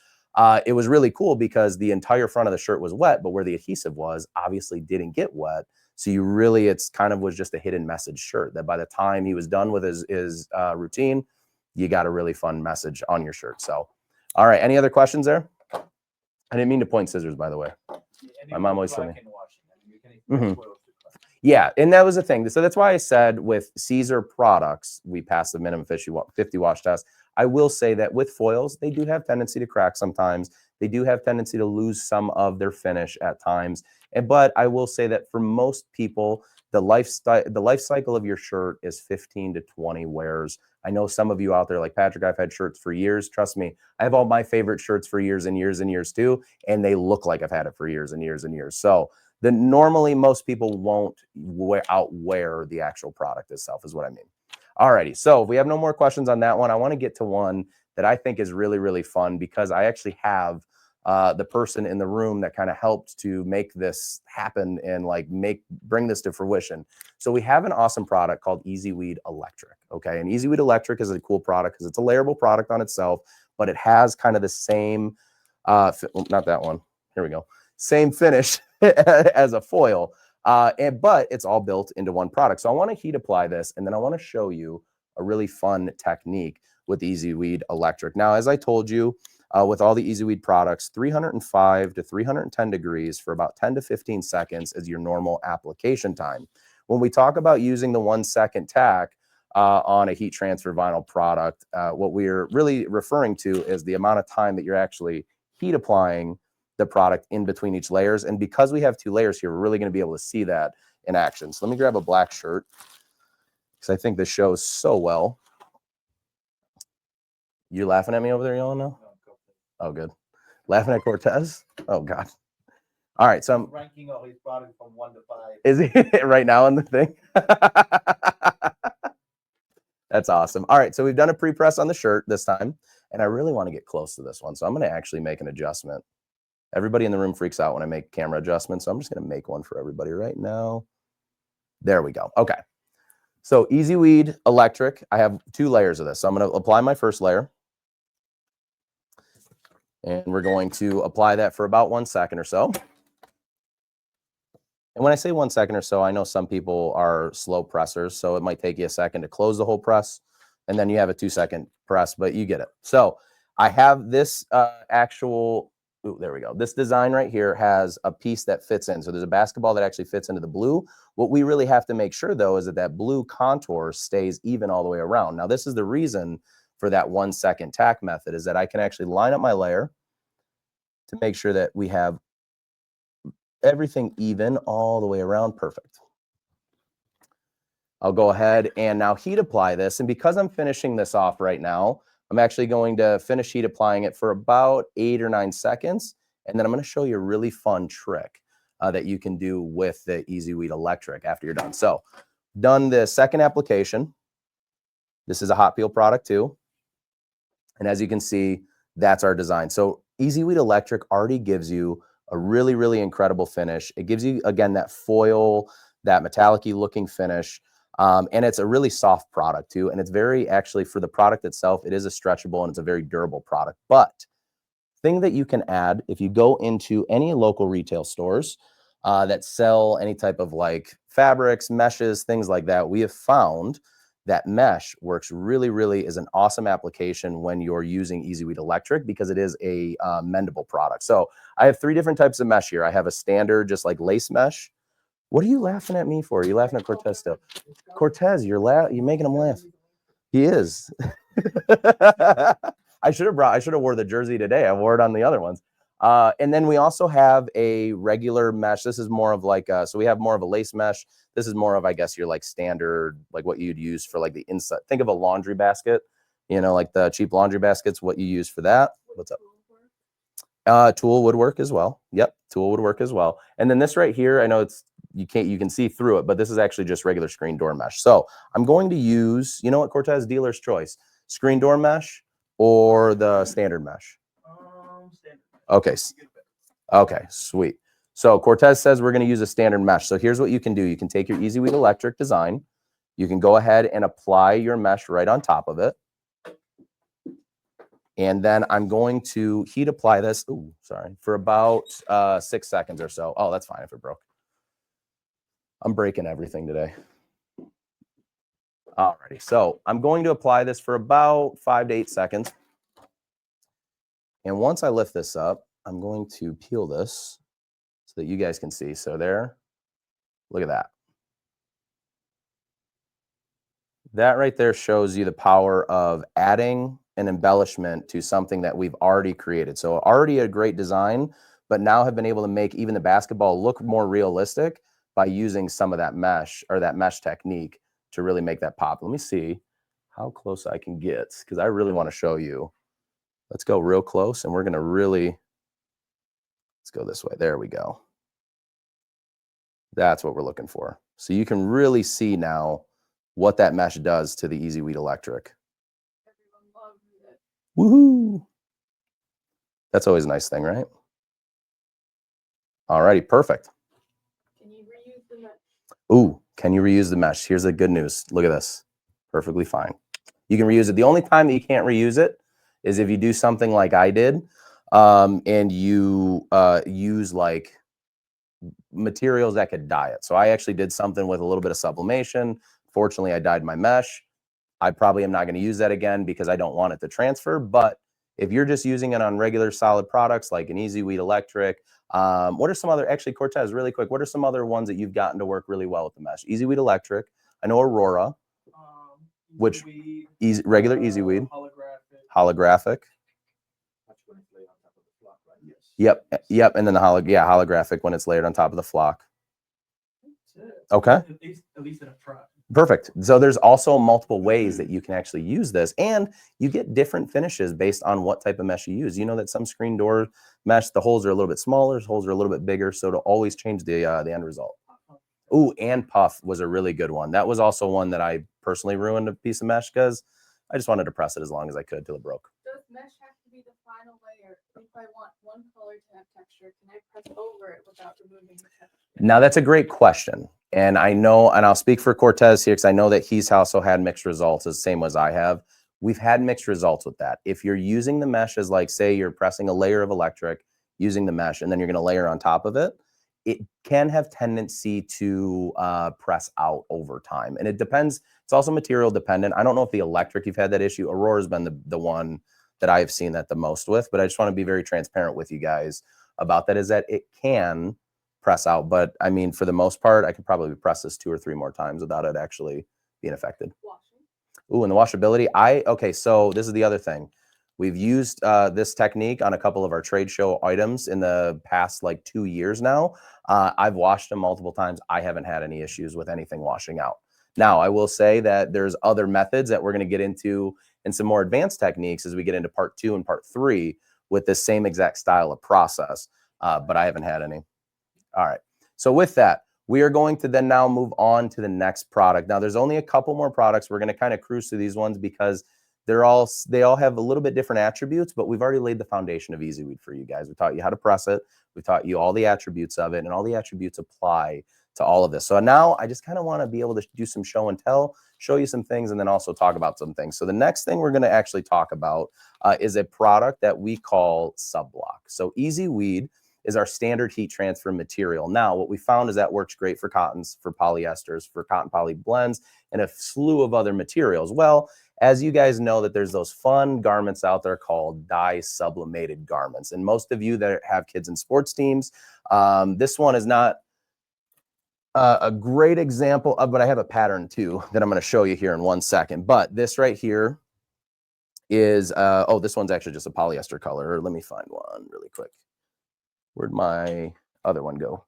it was really cool because the entire front of the shirt was wet, but where the adhesive was obviously didn't get wet. So you really, it's kind of was just a hidden message shirt that by the time he was done with his routine, you got a really fun message on your shirt. So, all right. Any other questions there? I didn't mean to point scissors, by the way. My mom always told me. Yeah, and that was the thing. So that's why I said with SISER products, we pass the minimum 50 wash test. I will say that with foils, they do have tendency to crack sometimes. They do have tendency to lose some of their finish at times. But I will say that for most people, the life cycle of your shirt is 15 to 20 wears. I know some of you out there like, Patrick, I've had shirts for years. Trust me, I have all my favorite shirts for years and years and years too, and they look like I've had it for years and years and years. So normally most people won't outwear the actual product itself is what I mean. Alrighty, so if we have no more questions on that one, I want to get to one that I think is really, really fun because I actually have the person in the room that kind of helped to make this happen and like bring this to fruition. So we have an awesome product called EasyWeed Electric. Okay, and EasyWeed Electric is a cool product because it's a layerable product on itself, but it has kind of the same, not that one. Here we go. Same finish as a foil, but it's all built into one product. So I want to heat apply this, and then I want to show you a really fun technique with EasyWeed Electric. Now, as I told you, with all the EasyWeed products, 305 to 310 degrees for about 10 to 15 seconds is your normal application time. When we talk about using the 1 second tack, on a heat transfer vinyl product. What we're really referring to is the amount of time that you're actually heat applying the product in between each layers. And because we have 2 layers here, we're really going to be able to see that in action. So let me grab a black shirt because I think this shows so well. You laughing at me over there, yelling now? Oh, good. Laughing at Cortez? Oh, God. All right, so I'm ranking all his products from 1 to 5. Is he right now in the thing? That's awesome. All right, so we've done a pre-press on the shirt this time, and I really want to get close to this one, so I'm going to actually make an adjustment. Everybody in the room freaks out when I make camera adjustments, so I'm just going to make one for everybody right now. There we go. Okay. So EasyWeed Electric, I have 2 layers of this. So I'm going to apply my first layer. And we're going to apply that for about 1 second or so. And when I say 1 second or so, I know some people are slow pressers, so it might take you a second to close the whole press, and then you have a 2-second press, but you get it. So I have this there we go. This design right here has a piece that fits in. So there's a basketball that actually fits into the blue. What we really have to make sure, though, is that that blue contour stays even all the way around. Now, this is the reason for that 1 second tack method, is that I can actually line up my layer to make sure that we have everything even all the way around. Perfect. I'll go ahead and now heat apply this. And because I'm finishing this off right now, I'm actually going to finish heat applying it for about 8 or 9 seconds. And then I'm going to show you a really fun trick that you can do with the EasyWeed Electric after you're done. So done the second application. This is a hot peel product too. And as you can see, that's our design. So EasyWeed Electric already gives you a really, really incredible finish. It gives you, again, that foil, that metallic-y looking finish. And it's a really soft product too. And it's very, actually, for the product itself, it is a stretchable and it's a very durable product. But thing that you can add, if you go into any local retail stores that sell any type of like fabrics, meshes, things like that, we have found that mesh works really, really is an awesome application when you're using EasyWeed Electric because it is a mendable product. So I have 3 different types of mesh here. I have a standard, just like lace mesh. What are you laughing at me for? Are you laughing at Cortez still? Cortez, you're making him laugh. He is. I should have wore the jersey today. I wore it on the other ones. And then we also have a regular mesh. This is more of like, so we have more of a lace mesh. This is more of, I guess, your like standard, like what you'd use for like the inside. Think of a laundry basket, you know, like the cheap laundry baskets, what you use for that. What's up? Tool would work as well. Yep, tool would work as well. And then this right here, I know it's, you can see through it, but this is actually just regular screen door mesh. So I'm going to use, you know what, Cortez, dealer's choice, screen door mesh or the standard mesh. Standard. Okay. Okay, sweet. So Cortez says we're going to use a standard mesh. So here's what you can do. You can take your EasyWeed Electric design. You can go ahead and apply your mesh right on top of it. And then I'm going to heat apply this, for about 6 seconds or so. Oh, that's fine if it broke. I'm breaking everything today. Alrighty, so I'm going to apply this for about 5 to 8 seconds. And once I lift this up, I'm going to peel this so that you guys can see. So there, look at that. That right there shows you the power of adding an embellishment to something that we've already created. So already a great design, but now have been able to make even the basketball look more realistic by using some of that mesh or that mesh technique to really make that pop. Let me see how close I can get because I really want to show you. Let's go real close and we're going to really, let's go this way. There we go. That's what we're looking for. So you can really see now what that mesh does to the EasyWeed Electric. Everyone loves it. Woohoo! That's always a nice thing, right? Alrighty, perfect. Can you reuse the mesh? Ooh, can you reuse the mesh? Here's the good news. Look at this. Perfectly fine. You can reuse it. The only time that you can't reuse it is if you do something like I did and you use like materials that could dye it. So I actually did something with a little bit of sublimation. Fortunately, I dyed my mesh. I probably am not going to use that again because I don't want it to transfer. But if you're just using it on regular solid products like an EasyWeed Electric, what are some other, actually, Cortez, really quick, what are some other ones that you've gotten to work really well with the mesh? EasyWeed Electric. I know Aurora. Which- EasyWeed, regular EasyWeed, holographic. holographic. That's when it's laid on top of the block, right? Yes. Yep. And then the holographic when it's layered on top of the flock. That's it. Okay. At least in a try. Perfect. So there's also multiple ways that you can actually use this, and you get different finishes based on what type of mesh you use. You know that some screen door mesh, the holes are a little bit smaller, the holes are a little bit bigger, so it'll always change the end result. Ooh, and puff was a really good one. That was also one that I personally ruined a piece of mesh because I just wanted to press it as long as I could till it broke. Does mesh have to be the final layer? If I want one color to have texture, can I press over it without removing the texture? Now that's a great question. And I know, and I'll speak for Cortez here because I know that he's also had mixed results, the same as I have. We've had mixed results with that. If you're using the mesh as, like, say you're pressing a layer of electric using the mesh and then you're going to layer on top of it, it can have tendency to press out over time. And it depends. It's also material dependent. I don't know if the electric, you've had that issue. Aurora's been the one that I've seen that the most with, but I just want to be very transparent with you guys about that, is that it can press out. But I mean, for the most part, I could probably press this 2 or 3 more times without it actually being affected. Washing. Ooh, and the washability. Okay, so this is the other thing. We've used this technique on a couple of our trade show items in the past like 2 years now. I've washed them multiple times. I haven't had any issues with anything washing out. Now, I will say that there's other methods that we're going to get into and some more advanced techniques as we get into part 2 and part 3 with the same exact style of process, but I haven't had any. All right. So with that, we are going to then now move on to the next product. Now, there's only a couple more products. We're going to kind of cruise through these ones because they all have a little bit different attributes, but we've already laid the foundation of EasyWeed for you guys. We taught you how to press it. We taught you all the attributes of it, and all the attributes apply to all of this. So now I just kind of want to be able to do some show and tell, show you some things, and then also talk about some things. So the next thing we're going to actually talk about is a product that we call Sub Block. So EasyWeed is our standard heat transfer material. Now, what we found is that works great for cottons, for polyesters, for cotton poly blends, and a slew of other materials. Well, as you guys know, that there's those fun garments out there called dye sublimated garments. And most of you that have kids in sports teams, this one is not a great example of, but I have a pattern too that I'm going to show you here in 1 second. But this right here is, oh, this one's actually just a polyester color. Let me find one really quick. Where'd my other one go?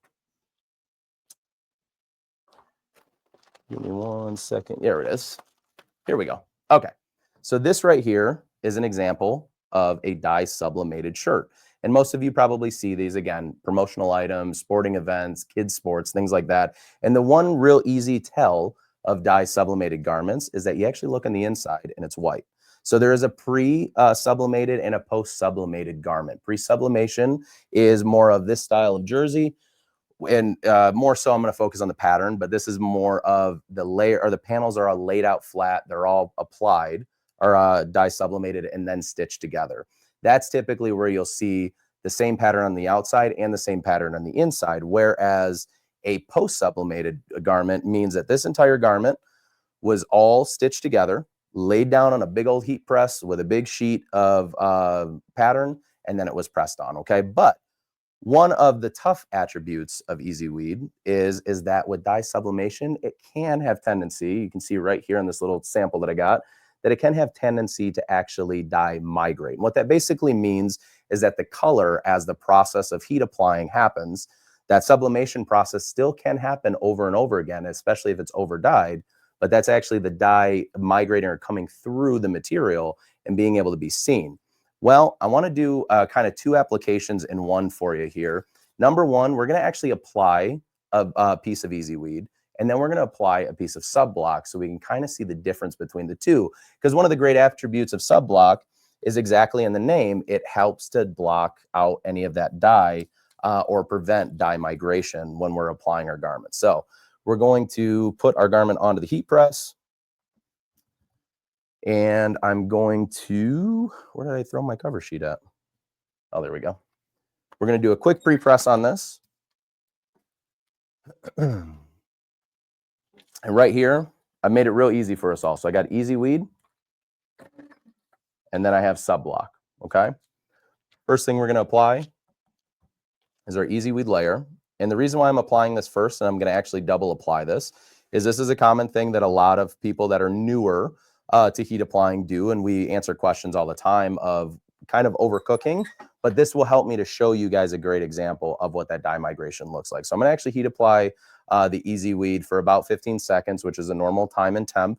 Give me 1 second. There it is. Here we go. Okay. So this right here is an example of a dye sublimated shirt. And most of you probably see these, again, promotional items, sporting events, kids sports, things like that. And the one real easy tell of dye sublimated garments is that you actually look on the inside and it's white. So there is a pre-sublimated and a post-sublimated garment. Pre-sublimation is more of this style of jersey, and more so I'm going to focus on the pattern, but this is more of the layer, or the panels are all laid out flat. They're all applied or dye sublimated and then stitched together. That's typically where you'll see the same pattern on the outside and the same pattern on the inside, whereas a post-sublimated garment means that this entire garment was all stitched together, laid down on a big old heat press with a big sheet of pattern, and then it was pressed on, okay? But one of the tough attributes of EasyWeed is that with dye sublimation, it can have tendency, you can see right here in this little sample that I got, that it can have tendency to actually dye migrate. And what that basically means is that the color, as the process of heat applying happens, that sublimation process still can happen over and over again, especially if it's over dyed, but that's actually the dye migrating or coming through the material and being able to be seen. Well, I want to do kind of 2 applications in one for you here. Number one, we're going to actually apply a piece of EasyWeed, and then we're going to apply a piece of Sub Block so we can kind of see the difference between the two. Because one of the great attributes of Sub Block is exactly in the name. It helps to block out any of that dye or prevent dye migration when we're applying our garment. So we're going to put our garment onto the heat press. And I'm going to, where did I throw my cover sheet at? Oh, there we go. We're going to do a quick pre-press on this. And right here, I made it real easy for us all. So I got EasyWeed, and then I have Sub Block, okay? First thing we're going to apply is our EasyWeed layer. And the reason why I'm applying this first, and I'm going to actually double apply this, is a common thing that a lot of people that are newer to heat applying do, and we answer questions all the time of kind of overcooking, but this will help me to show you guys a great example of what that dye migration looks like. So I'm going to actually heat apply the EasyWeed for about 15 seconds, which is a normal time and temp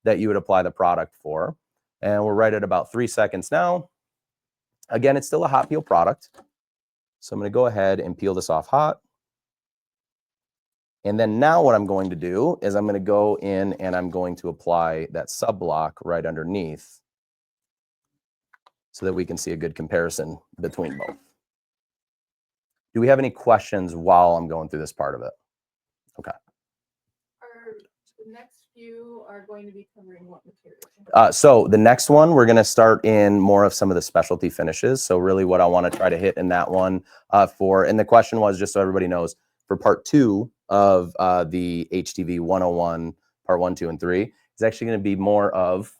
that you would apply the product for. And we're right at about 3 seconds now. Again, it's still a hot peel product. So I'm going to go ahead and peel this off hot. And then now what I'm going to do is I'm going to go in and I'm going to apply that sub block right underneath so that we can see a good comparison between both. Do we have any questions while I'm going through this part of it? Okay. The next few are going to be covering what material? So the next one, we're going to start in more of some of the specialty finishes. So really what I want to try to hit in that one and the question was, just so everybody knows, for part 2 of the HTV 101, part 1, 2, and 3, it's actually going to be more of,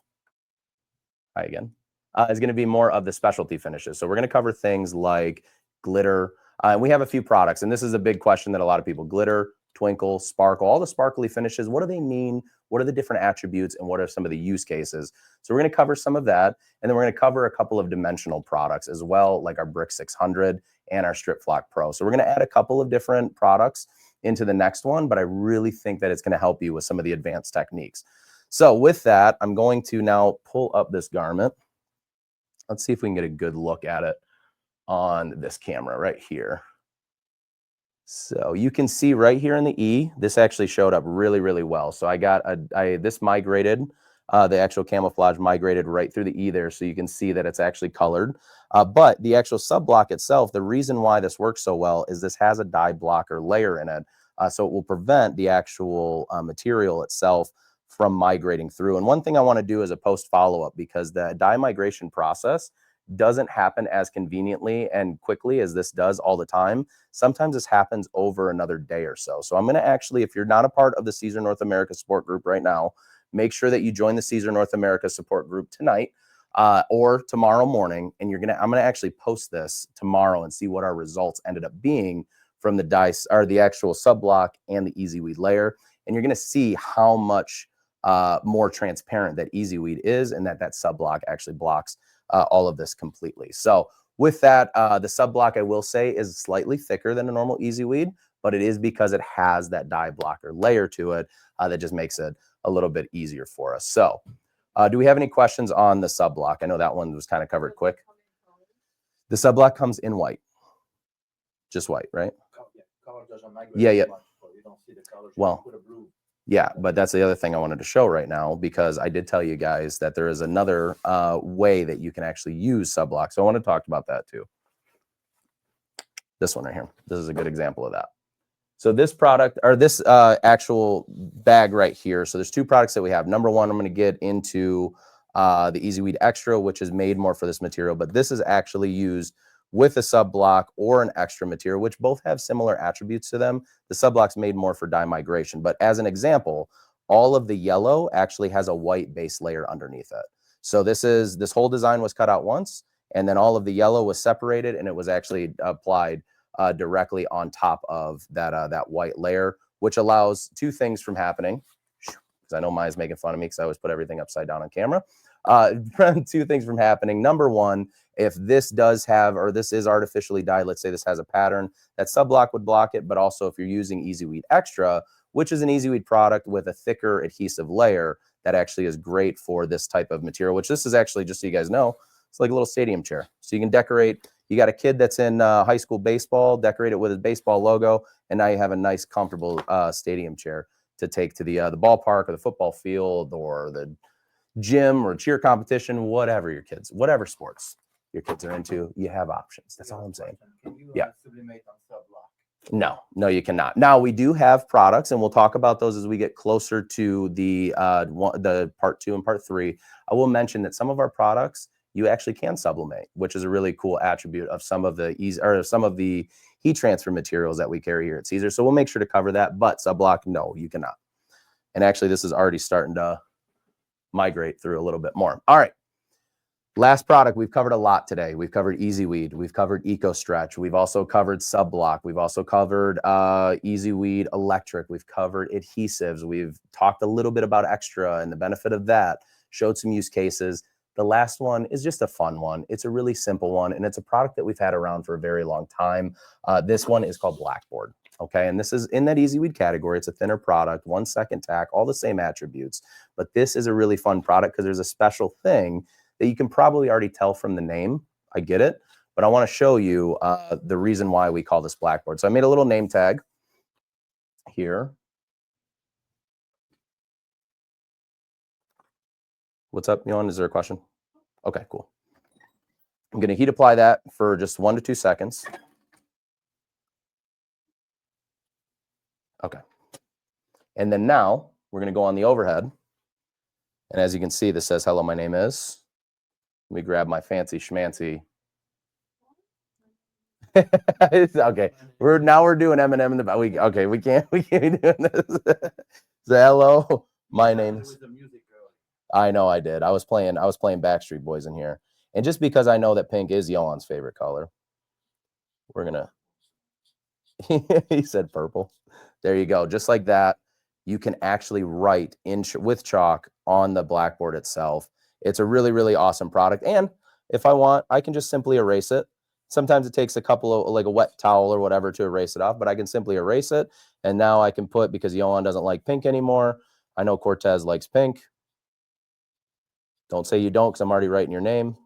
it's going to be more of the specialty finishes. So we're going to cover things like glitter. And we have a few products, and this is a big question that a lot of people, glitter, twinkle, sparkle, all the sparkly finishes. What do they mean? What are the different attributes, and what are some of the use cases? So we're going to cover some of that, and then we're going to cover a couple of dimensional products as well, like our Brick 600 and our Strip Flock Pro. So we're going to add a couple of different products into the next one, but I really think that it's going to help you with some of the advanced techniques. So with that, I'm going to now pull up this garment. Let's see if we can get a good look at it on this camera right here. So you can see right here in the E, this actually showed up really, really well. So I got this migrated, the actual camouflage migrated right through the E there. So you can see that it's actually colored. But the actual sub block itself, the reason why this works so well is this has a dye blocker layer in it. So it will prevent the actual material itself from migrating through. And one thing I want to do is a post follow-up, because the dye migration process doesn't happen as conveniently and quickly as this does all the time. Sometimes this happens over another day or so. So I'm going to actually, if you're not a part of the SISER North America support group right now, make sure that you join the SISER North America support group tonight or tomorrow morning. And I'm going to actually post this tomorrow and see what our results ended up being from the dice or the actual sub block and the EasyWeed layer. And you're going to see how much more transparent that EasyWeed is, and that sub block actually blocks all of this completely. So with that, the sub block, I will say, is slightly thicker than a normal EasyWeed, but it is because it has that dye blocker layer to it that just makes it a little bit easier for us. So do we have any questions on the sub block? I know that one was kind of covered quick. The sub block comes in white, just white, right? Color doesn't migrate Yeah. much, so you don't see the colors. Well, Put a blue. Yeah, but that's the other thing I wanted to show right now, because I did tell you guys that there is another way that you can actually use sub block. So I want to talk about that too. This one right here. This is a good example of that. So this product, or this actual bag right here. So there's 2 products that we have. Number one, I'm going to get into the EasyWeed Extra, which is made more for this material, but this is actually used with a sub block or an extra material, which both have similar attributes to them. The sub block's made more for dye migration, but as an example, all of the yellow actually has a white base layer underneath it. So this whole design was cut out once, and then all of the yellow was separated, and it was actually applied directly on top of that white layer, which allows 2 things from happening. Because I know Maya's making fun of me because I always put everything upside down on camera. 2 things from happening. Number one, if this does have, or this is artificially dyed, let's say this has a pattern, that sub block would block it. But also if you're using EasyWeed Extra, which is an EasyWeed product with a thicker adhesive layer, that actually is great for this type of material, which this is actually, just so you guys know, it's like a little stadium chair. So you can decorate, you got a kid that's in high school baseball, decorate it with his baseball logo, and now you have a nice, comfortable stadium chair to take to the ballpark or the football field or the gym or cheer competition, whatever your kids, whatever sports your kids are into, you have options. That's all I'm saying. Can you Yeah. sublimate on sub block? No, you cannot. Now we do have products, and we'll talk about those as we get closer to the part 2 and part 3. I will mention that some of our products you actually can sublimate, which is a really cool attribute of some of the heat transfer materials that we carry here at SISER. So we'll make sure to cover that. But sub block, no, you cannot. And actually, this is already starting to migrate through a little bit more. All right. Last product, we've covered a lot today. We've covered EasyWeed. We've covered EcoStretch. We've also covered Sub Block. We've also covered EasyWeed Electric. We've covered adhesives. We've talked a little bit about Extra and the benefit of that. showed some use cases. The last one is just a fun one. It's a really simple one, and it's a product that we've had around for a very long time. This one is called BlackBoard. Okay, and this is in that EasyWeed category. It's a thinner product, 1 second tack, all the same attributes. But this is a really fun product because there's a special thing that you can probably already tell from the name. I get it, but I want to show you the reason why we call this BlackBoard. So I made a little name tag here. What's up, Johan? Is there a question? Okay, cool. I'm going to heat apply that for just 1 to 2 seconds. Okay. And then now we're going to go on the overhead. And as you can see, this says, hello, my name is. Let me grab my fancy schmancy. Okay. We're doing Eminem in the back. Okay, we can't be doing this. So, hello, my name is. I know I did. I was playing Backstreet Boys in here. And just because I know that pink is Johan's favorite color, we're gonna he said purple. There you go. Just like that, you can actually write with chalk on the blackboard itself. It's a really, really awesome product. And if I want, I can just simply erase it. Sometimes it takes a couple of, like a wet towel or whatever to erase it off, but I can simply erase it. And now I can put, because Johan doesn't like pink anymore. I know Cortez likes pink. Don't say you don't, because I'm already writing your name.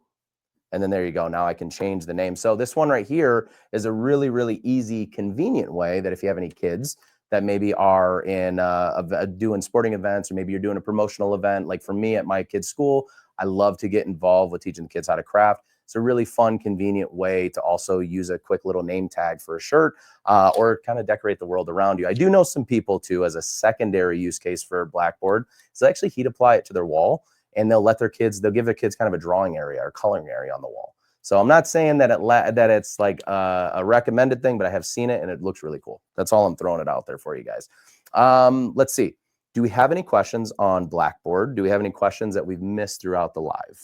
And then there you go. Now I can change the name. So this one right here is a really, really easy, convenient way that if you have any kids that maybe are in doing sporting events, or maybe you're doing a promotional event. Like for me at my kids' school, I love to get involved with teaching the kids how to craft. It's a really fun, convenient way to also use a quick little name tag for a shirt or kind of decorate the world around you. I do know some people too, as a secondary use case for BlackBoard, is they actually heat apply it to their wall. And they'll give their kids kind of a drawing area or coloring area on the wall. So I'm not saying that it's like a recommended thing, but I have seen it and it looks really cool. That's all I'm throwing it out there for you guys. Let's see. Do we have any questions on BlackBoard? Do we have any questions that we've missed throughout the live?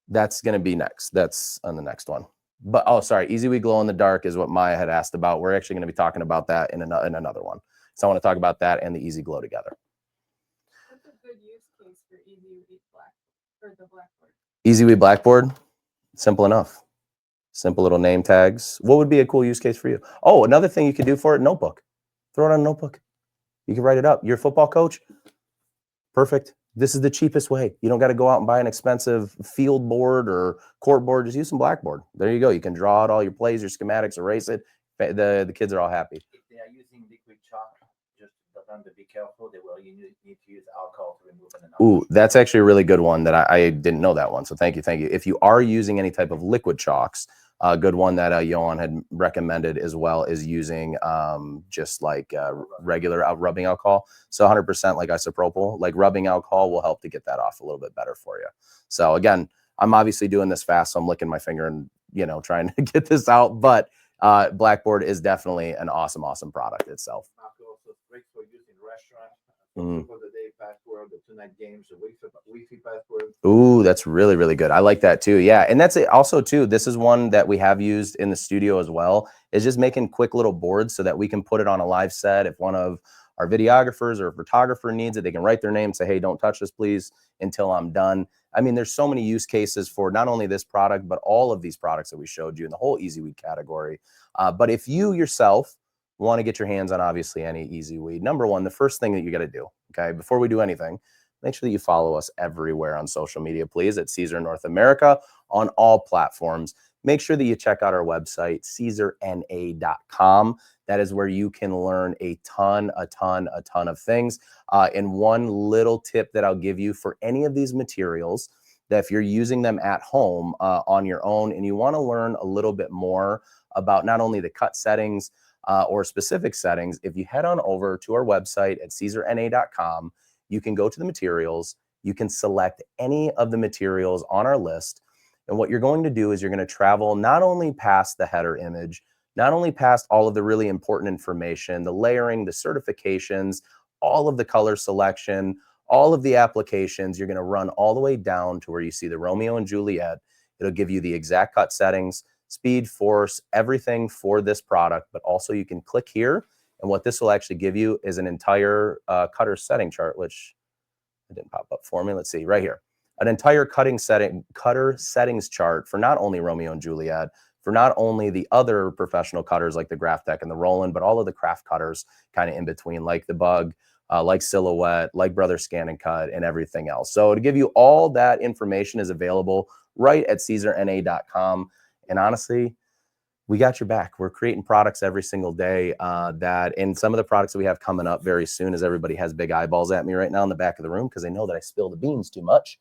That's going to be next. That's on the next one. But, oh, sorry. EasyWeed Glow in the Dark is what Maya had asked about. We're actually going to be talking about that in another one. So I want to talk about that and the Easy Glow together. What's a good use case for EasyWeed the BlackBoard? EasyWeed BlackBoard, simple enough. Simple little name tags. What would be a cool use case for you? Oh, another thing you could do for it, notebook. Throw it on a notebook. You can write it up. You're a football coach? Perfect. This is the cheapest way. You don't got to go out and buy an expensive field board or court board. Just use some BlackBoard. There you go. You can draw out all your plays, your schematics, erase it. The kids are all happy. If they are using liquid chalk, just tell them to be careful. You need to use alcohol to remove it. Ooh, that's actually a really good one that I didn't know that one. So thank you. If you are using any type of liquid chalks, a good one that Johan had recommended as well is using just like regular rubbing alcohol. So 100% like isopropyl, like rubbing alcohol will help to get that off a little bit better for you. So again, I'm obviously doing this fast, so I'm licking my finger and, trying to get this out. But BlackBoard is definitely an awesome product itself. Also great for use in restaurants. For the day password, the tonight games, the Wi-Fi password. Ooh, that's really, really good. I like that too. Yeah, and that's it. Also too, this is one that we have used in the studio as well, is just making quick little boards so that we can put it on a live set. If one of our videographers or photographer needs it, they can write their name, say, hey, don't touch this, please, until I'm done. I mean, there's so many use cases for not only this product, but all of these products that we showed you in the whole EasyWeed category. But if you yourself want to get your hands on obviously any EasyWeed, number one, the first thing that you got to do, okay, before we do anything, make sure that you follow us everywhere on social media, please, at SISER North America on all platforms. Make sure that you check out our website, SISERNA.com. That is where you can learn a ton of things. And one little tip that I'll give you for any of these materials, that if you're using them at home on your own and you want to learn a little bit more about not only the cut settings or specific settings, if you head on over to our website at SISERNA.com, you can go to the materials, you can select any of the materials on our list. And what you're going to do is you're going to travel not only past the header image, not only past all of the really important information, the layering, the certifications, all of the color selection, all of the applications, you're going to run all the way down to where you see the Romeo and Juliet. It'll give you the exact cut settings, speed, force, everything for this product, but also you can click here. And what this will actually give you is an entire cutter setting chart, which It didn't pop up for me. Let's see right here. An entire cutter settings chart for not only Romeo and Juliet, for not only the other professional cutters like the Graph Tech and the Roland, but all of the craft cutters kind of in between, like the Bug, like Silhouette, like Brother Scan and Cut, and everything else. So to give you all that information is available right at SISERNA.com. And honestly, we got your back. We're creating products every single day and some of the products that we have coming up very soon, as everybody has big eyeballs at me right now in the back of the room because they know that I spill the beans too much.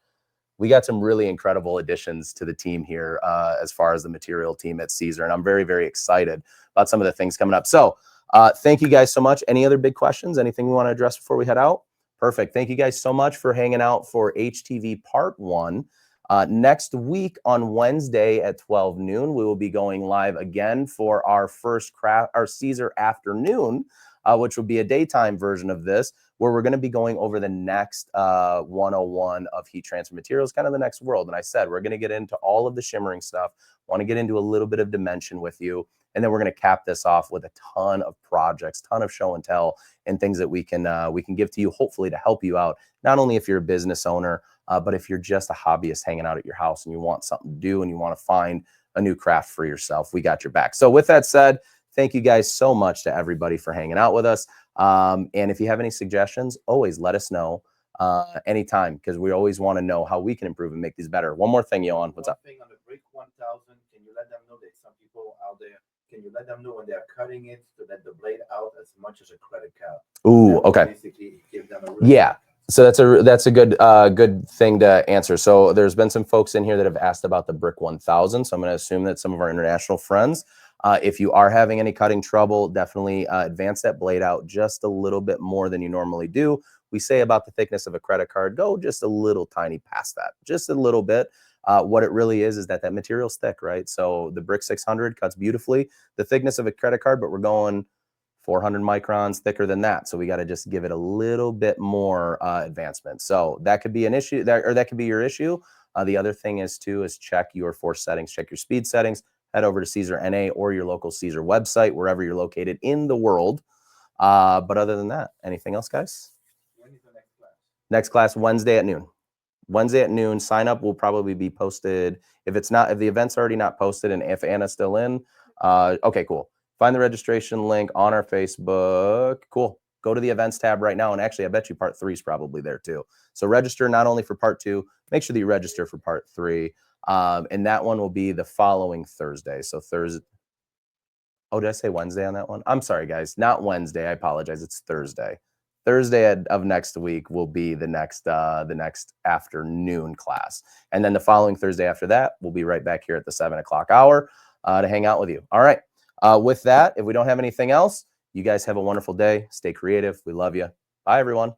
We got some really incredible additions to the team here as far as the material team at SISER, and I'm very, very excited about some of the things coming up. So thank you guys so much. Any other big questions? Anything we want to address before we head out? Perfect. Thank you guys so much for hanging out for HTV Part 1. Next week on Wednesday at 12 noon, we will be going live again for our first our SISER afternoon, which will be a daytime version of this, where we're going to be going over the next 101 of heat transfer materials, kind of the next world. And I said, we're going to get into all of the shimmering stuff, want to get into a little bit of dimension with you. And then we're going to cap this off with a ton of projects, ton of show and tell, and things that we can give to you, hopefully to help you out, not only if you're a business owner, but if you're just a hobbyist hanging out at your house and you want something to do and you want to find a new craft for yourself, we got your back. So with that said, thank you guys so much to everybody for hanging out with us. And if you have any suggestions, always let us know anytime, because we always want to know how we can improve and make these better. One more thing, Johan, what's up? Thing on the Brick 1000, can you let them know that some people out there, can you let them know when they're cutting it to let the blade out as much as a credit card? Ooh, okay. Basically give them a really yeah. So that's a good thing to answer. So there's been some folks in here that have asked about the Brick 1000. So I'm going to assume that some of our international friends, if you are having any cutting trouble, definitely advance that blade out just a little bit more than you normally do. We say about the thickness of a credit card, go just a little tiny past that, just a little bit. What it really is that material's thick, right? So the Brick 600 cuts beautifully, the thickness of a credit card, but we're going 400 microns thicker than that. So we got to just give it a little bit more advancement. So that could be an issue, that could be your issue. The other thing is check your force settings, check your speed settings, head over to SISER NA or your local SISER website, wherever you're located in the world. But other than that, anything else, guys? When is the next class? Next class, Wednesday at noon. Wednesday at noon. Sign up will probably be posted. If the event's already not posted and if Anna's still in, okay, cool. Find the registration link on our Facebook. Cool. Go to the events tab right now. And actually, I bet you part 3 is probably there too. So register not only for part 2, make sure that you register for part 3. And that one will be the following Thursday. So Thursday. Oh, did I say Wednesday on that one? I'm sorry, guys. Not Wednesday. I apologize. It's Thursday. Thursday of next week will be the next afternoon class. And then the following Thursday after that, we'll be right back here at the 7 o'clock hour to hang out with you. All right. With that, if we don't have anything else, you guys have a wonderful day. Stay creative. We love you. Bye, everyone.